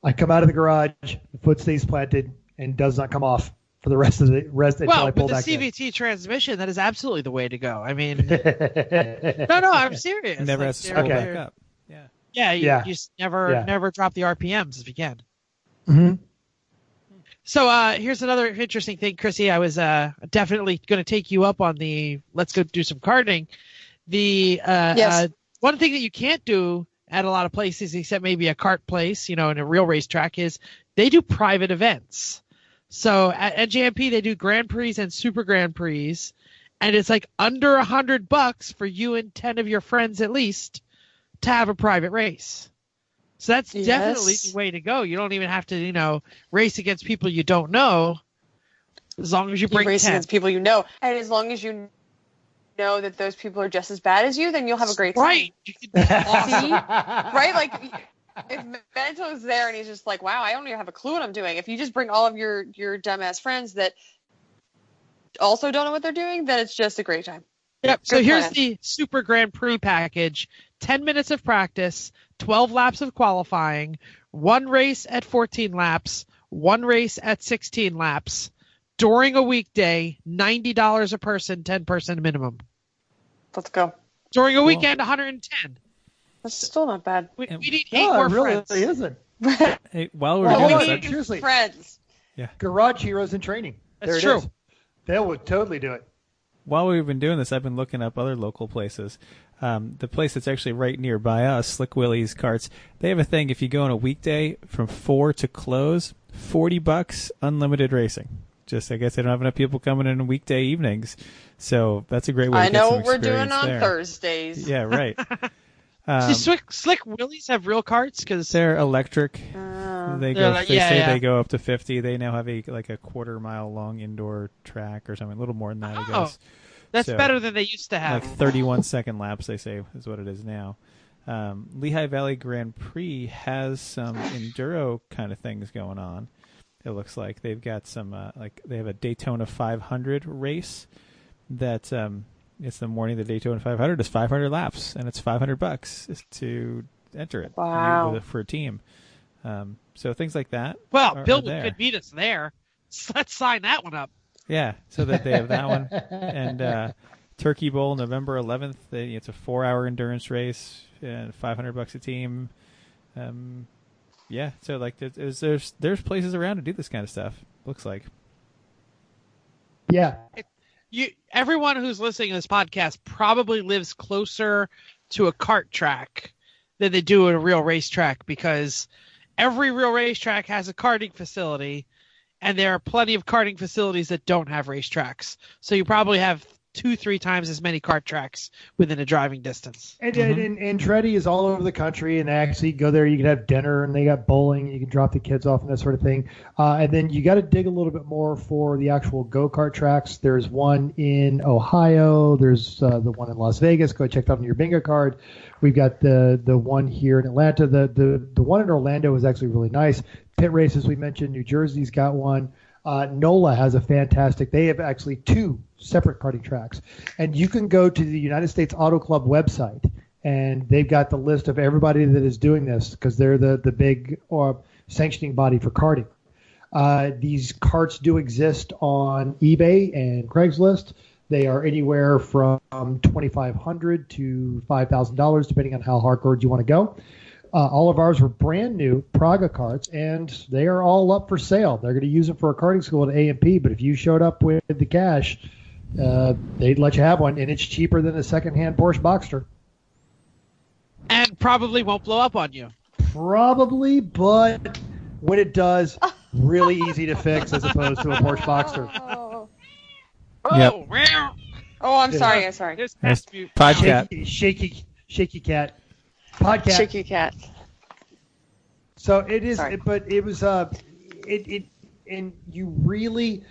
I come out of the garage, the foot stays planted and does not come off for the rest until I pull back in. With the CVT transmission, that is absolutely the way to go. I mean, no, I'm serious. Never has to scroll back up. Yeah, you just never drop the RPMs if you can. Mm-hmm. So here's another interesting thing, Chrissy. I was definitely going to take you up on the let's go do some karting. Yes. One thing that you can't do at a lot of places, except maybe a kart place, in a real racetrack, is they do private events. So at NJMP, they do Grand Prix and Super Grand Prix, and it's like under $100 for you and 10 of your friends at least to have a private race. So that's definitely the way to go. You don't even have to, race against people you don't know, as long as you bring 10. Race against people you know, and as long as you know that those people are just as bad as you, then you'll have a great time. Right. Awesome. Right? Like, if Benito's there and he's just like, wow, I don't even have a clue what I'm doing. If you just bring all of your dumbass friends that also don't know what they're doing, then it's just a great time. Yep. So here's the Super Grand Prix package. 10 minutes of practice, 12 laps of qualifying, 1 race at 14 laps, 1 race at 16 laps. During a weekday, $90 a person, 10-person minimum. Let's go. During a weekend, 110. That's still not bad. We need 8 more friends. It really isn't. Hey, while we were doing this, seriously, friends. Yeah. Garage heroes in training. That's true. They would totally do it. While we've been doing this, I've been looking up other local places. The place that's actually right nearby us, Slick Willie's Karts, they have a thing. If you go on a weekday from 4 to close, $40, unlimited racing. Just, I guess they don't have enough people coming in weekday evenings, so that's a great way. I to get know some what we're doing on there. Thursdays. Yeah, right. Do Slick Willies have real carts? Because they're electric. They say they go up to 50. They now have a quarter-mile long indoor track or something, a little more than that, I guess. That's better than they used to have. 31-second laps, they say, is what it is now. Lehigh Valley Grand Prix has some enduro kind of things going on. It looks like they've got some they have a Daytona 500 race that it's the morning of the Daytona 500. It's 500 laps and it's $500 to enter it. Wow. For a team. So things like that. Well, Bill could beat us there. Let's sign that one up. Yeah, so that they have that one. And Turkey Bowl, November 11th. It's a 4-hour endurance race and $500 a team. Yeah, so there's places around to do this kind of stuff. Looks like. Yeah. Everyone who's listening to this podcast probably lives closer to a kart track than they do at a real racetrack, because every real racetrack has a karting facility, and there are plenty of karting facilities that don't have racetracks. So you probably have 2-3 times as many kart tracks within a driving distance. And Andretti is all over the country, and actually go there. You can have dinner, and they got bowling. You can drop the kids off and that sort of thing. And then you got to dig a little bit more for the actual go-kart tracks. There's one in Ohio. There's the one in Las Vegas. Go check that out on your bingo card. We've got the one here in Atlanta. The one in Orlando is actually really nice. Pit races we mentioned. New Jersey's got one. NOLA has a fantastic. They have actually 2 separate karting tracks, and you can go to the United States Auto Club website, and they've got the list of everybody that is doing this, because they're the big sanctioning body for karting. These karts do exist on eBay and Craigslist. They are anywhere from $2,500 to $5,000, depending on how hardcore you want to go. All of ours were brand new Praga carts, and they are all up for sale. They're going to use them for a karting school at A&P, but if you showed up with the cash, they'd let you have one, and it's cheaper than a secondhand Porsche Boxster. And probably won't blow up on you. Probably, but when it does, really easy to fix as opposed to a Porsche Boxster. Yep. Oh, I'm sorry. I'm sorry. There's Podcat. Shaky cat. Podcast. Shaky cat. So it is, Sorry. but it was and you really,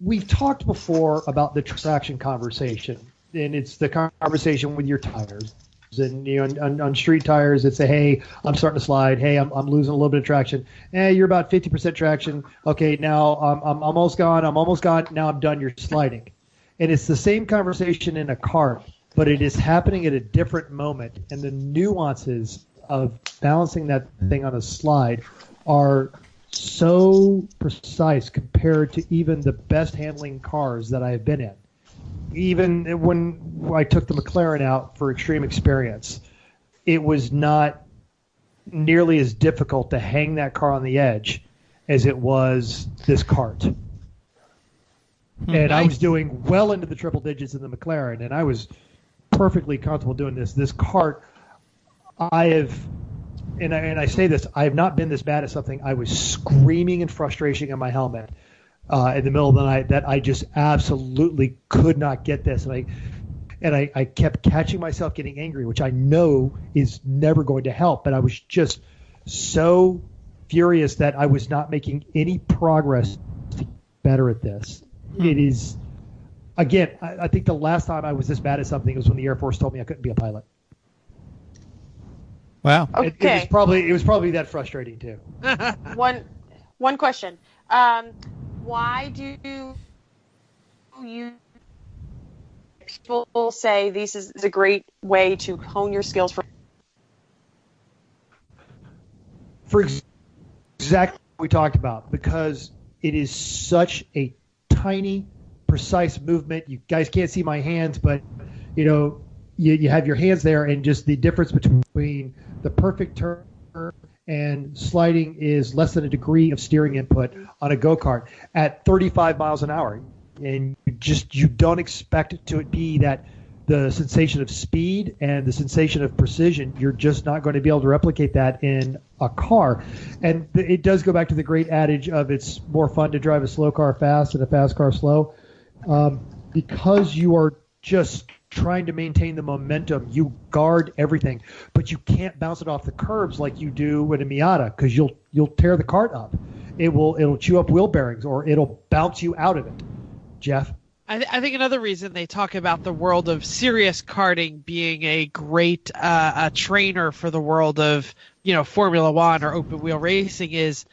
we've talked before about the traction conversation, and it's the conversation with your tires. And on street tires, it's a, hey, I'm starting to slide. Hey, I'm losing a little bit of traction. You're about 50% traction. Okay, now I'm almost gone. Now I'm done. You're sliding, and it's the same conversation in a kart. But it is happening at a different moment, and the nuances of balancing that thing on a slide are so precise compared to even the best handling cars that I have been in. Even when I took the McLaren out for extreme experience, it was not nearly as difficult to hang that car on the edge as it was this kart. And I was doing well into the triple digits in the McLaren, and I was perfectly comfortable doing this. This kart, I have, and I say this, I have not been this bad at something. I was screaming in frustration in my helmet in the middle of the night that I just absolutely could not get this, and I kept catching myself getting angry, which I know is never going to help. But I was just so furious that I was not making any progress to get better at this. It is. Again, I think the last time I was this bad at something was when the Air Force told me I couldn't be a pilot. Wow. Okay. It was probably that frustrating too. One question. Why do you people say this is a great way to hone your skills For exactly what we talked about, because it is such a tiny, precise movement. You guys can't see my hands, but you have your hands there, and just the difference between the perfect turn and sliding is less than a degree of steering input on a go-kart at 35 miles an hour. And you don't expect it to be that the sensation of speed and the sensation of precision. You're just not going to be able to replicate that in a car. And it does go back to the great adage of it's more fun to drive a slow car fast and a fast car slow. Because you are just trying to maintain the momentum, you guard everything, but you can't bounce it off the curbs like you do with a Miata, because you'll tear the kart up. It'll chew up wheel bearings, or it'll bounce you out of it. Jeff? I think another reason they talk about the world of serious karting being a great trainer for the world of Formula One or open wheel racing is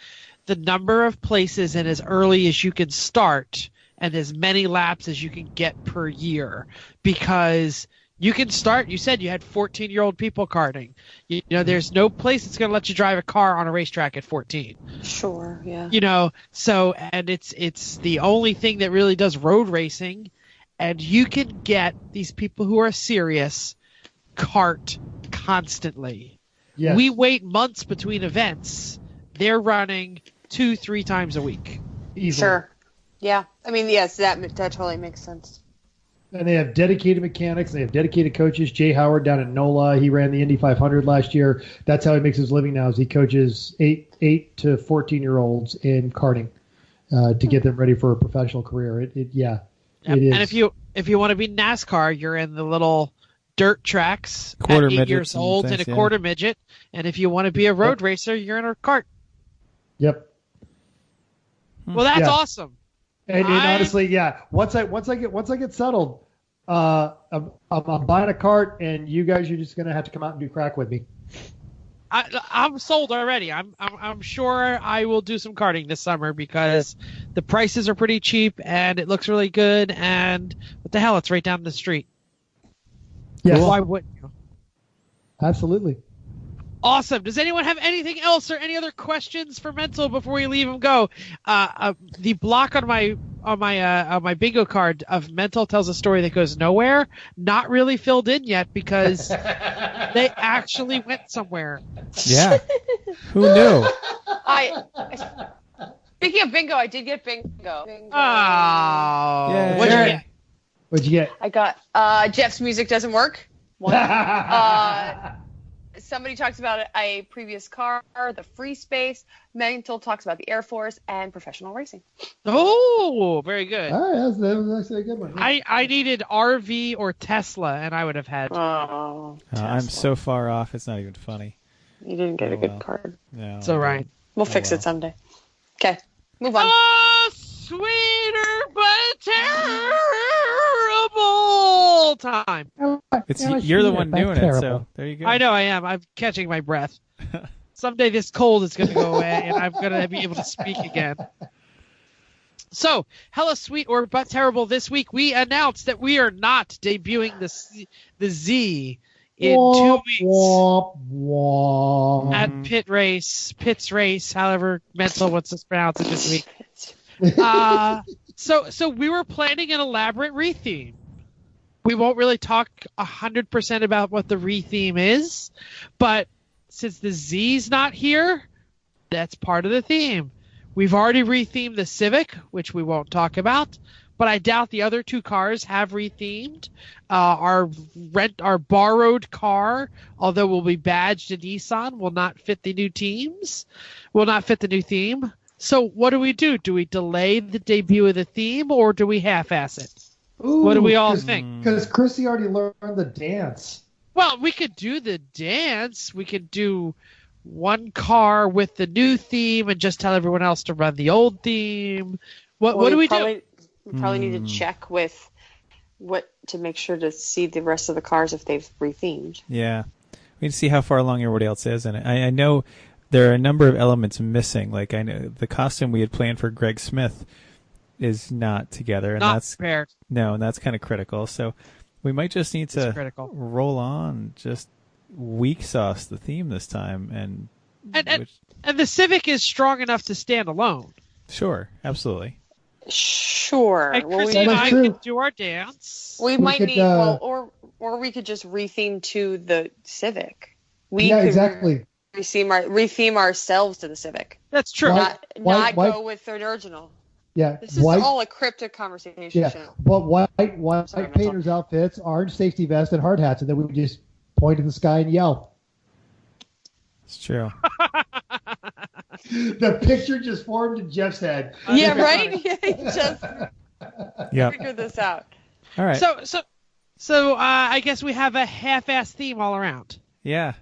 the number of places and as early as you can start and as many laps as you can get per year, because you can start. You said you had 14-year-old people karting. There's no place that's going to let you drive a car on a racetrack at 14. Sure, yeah. So and it's the only thing that really does road racing, and you can get these people who are serious kart constantly. Yes. We wait months between events. They're running 2-3 times a week. Easily. Sure. Yeah. I mean, yes, that totally makes sense. And they have dedicated mechanics. They have dedicated coaches. Jay Howard down in NOLA, he ran the Indy 500 last year. That's how he makes his living now. Is he coaches 8 to 14-year-olds in karting to get them ready for a professional career. It is. And if you want to be NASCAR, you're in the little dirt tracks Quarter at 8 midgets years and old things, in a yeah. quarter midget. And if you want to be a road racer, you're in a kart. Yep. Well, that's Yeah. awesome. And honestly, yeah. Once I get settled, I'm buying a cart, and you guys are just gonna have to come out and do crack with me. I'm sold already. I'm sure I will do some karting this summer because the prices are pretty cheap and it looks really good. And what the hell? It's right down the street. Yes, Why wouldn't you? absolutely. Awesome. Does anyone have anything else or any other questions for Mental before we leave him go? The block on my bingo card of Mental tells a story that goes nowhere. Not really filled in yet because they actually went somewhere. Yeah. Who knew? Speaking of bingo, I did get bingo. Oh, Yeah. what'd you get? What'd you get? I got Jeff's music doesn't work. One. Somebody talks about a previous car, the free space. Mental talks about the Air Force and professional racing. Oh, very good. All right, that was actually a good one. I needed RV or Tesla, and I would have had. Oh, I'm so far off, it's not even funny. you didn't get Oh, a good well. card. No. It's all right. We'll fix well. it someday. Okay, move on. Oh, sweeter but terrible time. You're the one doing it, so there you go. I know I am. I'm catching my breath. Someday this cold is going to go away, and I'm going to be able to speak again. So, hella sweet or but terrible this week, we announced that we are not debuting the Z in 2 weeks at Pitts Race, however Mental wants to pronounce it this week. So we were planning an elaborate retheme. We won't really talk 100% about what the retheme is, but since the Z's not here, that's part of the theme. We've already rethemed the Civic, which we won't talk about, but I doubt the other two cars have rethemed. Our borrowed car, although will be badged in Nissan, will not fit the new teams, will not fit the new theme. So what do? Do we delay the debut of the theme, or do we half-ass it? Ooh, What do we all think? Because Chrissy already learned the dance. Well, we could do the dance. We could do one car with the new theme and just tell everyone else to run the old theme. What do we do? We probably need to check with what to make sure to see the rest of the cars if they've rethemed. Yeah. We need to see how far along everybody else is in it. I know there are a number of elements missing. Like I know the costume we had planned for Greg Smith is not together, and Not that's prepared. no, and that's kind of critical. So we might just need to critical. roll on, just weak sauce the theme this time, and And the Civic is strong enough to stand alone. sure, absolutely. Sure. And Well, Chrissy and That's I true. could do our dance. we We might could, need or we could just retheme to the Civic. We Yeah, could exactly. retheme ourselves to the Civic. That's true. Why- Not why- go with the original. Yeah, This is all a cryptic conversation. Yeah, but white Sorry, painters' outfits, orange safety vest, and hard hats, and then we would just point in the sky and yell. It's true. The picture just formed in Jeff's head. Yeah, right? Just Yeah. figure this out. All right. So I guess we have a half-ass theme all around. Yeah.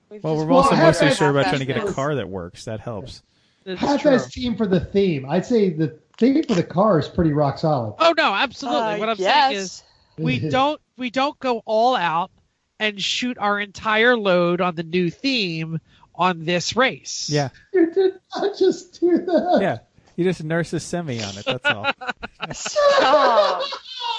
We've Well, just- we're also Well, mostly half-ass sure about trying to half-ass get a this. car that works. That helps. That's Half-ass true. team for the theme. I'd say the theme for the car is pretty rock solid. Oh no, absolutely. What I'm saying is we don't go all out and shoot our entire load on the new theme on this race. Yeah. You did not just do that. Yeah. You just nurse a semi on it. That's all. Oh,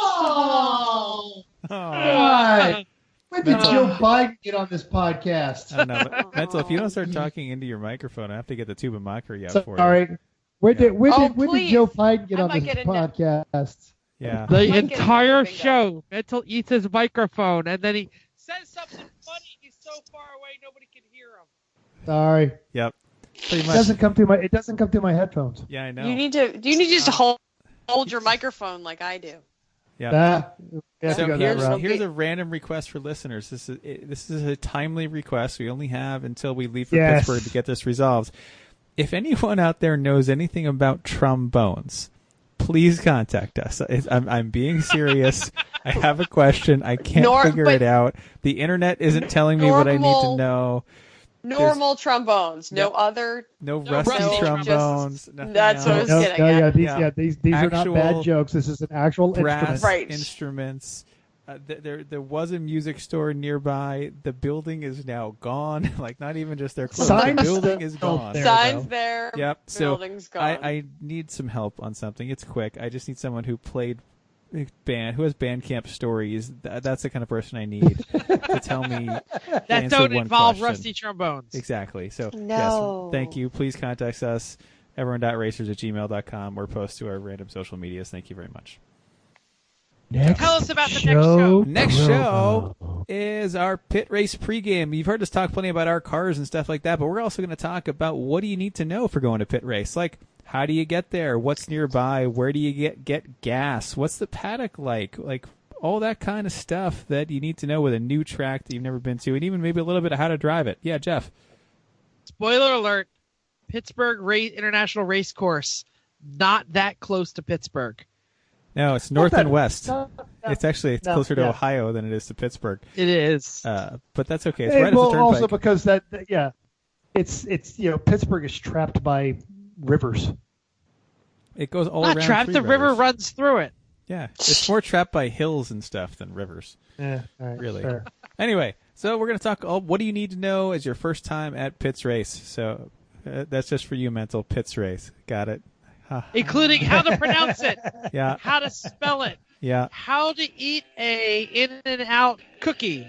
Oh, Oh. God. When did Mental. Joe Biden get on this podcast? I don't know. But Mental, if you don't start talking into your microphone, I have to get the tube of mockery out for you. Sorry. When did please. Joe Biden get I on might this get into- podcast? Yeah. The Might get entire bingo. show, Mental eats his microphone and then he says something funny. He's so far away nobody can hear him. Sorry. Yep. Pretty It much. doesn't come through my headphones. Yeah, I know. you need to just hold your microphone like I do. Yeah. So here's a random request for listeners. This is a timely request. We only have until we leave for Pittsburgh to get this resolved. If anyone out there knows anything about trombones, please contact us. I'm being serious. I have a question. I can't figure it out. The internet isn't telling me what I need to know. Normal trombones, no rusty trombones. That's what I was getting at. These are not bad jokes. This is an actual brass Right. instruments. There was a music store nearby. The building is now gone. Like, not even just their clothes. The building is gone. Signs there. Yep. Building's gone. I need some help on something. It's quick. I just need someone who played band, who has Bandcamp stories. That's the kind of person I need to tell me. That don't involve rusty trombones. Exactly. So, No. yes, thank you. Please contact us, everyone.racers@gmail.com, or post to our random social medias. Thank you very much. Tell us about the next show. Next show is our pit race pregame. You've heard us talk plenty about our cars and stuff like that, but we're also going to talk about what do you need to know for going to pit race. Like, how do you get there? What's nearby? Where do you get gas? What's the paddock like? Like, all that kind of stuff that you need to know with a new track that you've never been to, and even maybe a little bit of how to drive it. Yeah, Jeff. Spoiler alert, Pittsburgh International Race Course, not that close to Pittsburgh. No, it's north and west. It's closer to Ohio than it is to Pittsburgh. It is. But that's okay. It's right at the turnpike. Also because it's Pittsburgh is trapped by rivers. It goes all not around. Trapped. The river runs through it. Yeah, it's more trapped by hills and stuff than rivers. Yeah, right, really. Sure. Anyway, so we're going to talk. What do you need to know as your first time at Pitts Race? So that's just for you, mental. Pitts Race. Got it. Including how to pronounce it. Yeah. How to spell it. Yeah. How to eat a In-N-Out cookie.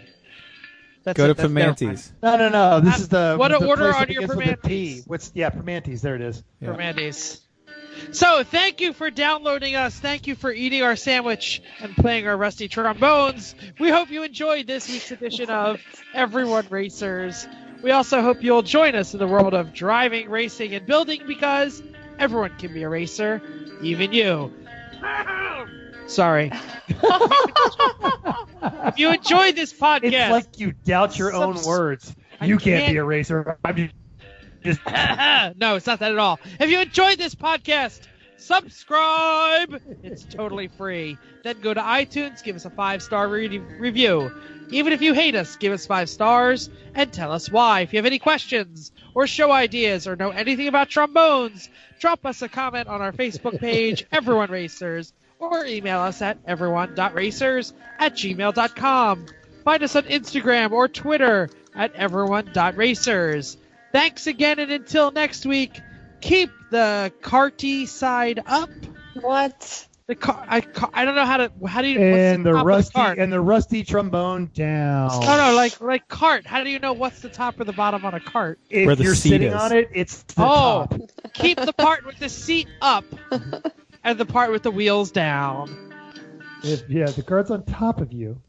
Go to Primanti's. No. This is the what to order place on that your begins with a P. Primanti's. Primanti's. There it is. Yeah. Primanti's. So thank you for downloading us. Thank you for eating our sandwich and playing our rusty trombones. We hope you enjoyed this week's edition of Everyone Racers. We also hope you'll join us in the world of driving, racing, and building, because everyone can be a racer, even you. Sorry. If you enjoyed this podcast... It's like you doubt your own words. You can't be a racer. I'm just... No, it's not that at all. If you enjoyed this podcast, subscribe. It's totally free. Then go to iTunes, give us a 5-star review. Even if you hate us, give us 5 stars and tell us why. If you have any questions or show ideas or know anything about trombones, drop us a comment on our Facebook page, Everyone Racers, or email us at everyone.racers@gmail.com. Find us on Instagram or Twitter at everyone.racers. Thanks again, and until next week, keep the karty side up. What? The car, I don't know how do you and what's the top of the rusty trombone down. No, like cart. How do you know what's the top or the bottom on a cart? If where the you're seat sitting is. on it, it's the top. Keep the part with the seat up and the part with the wheels down. The cart's on top of you.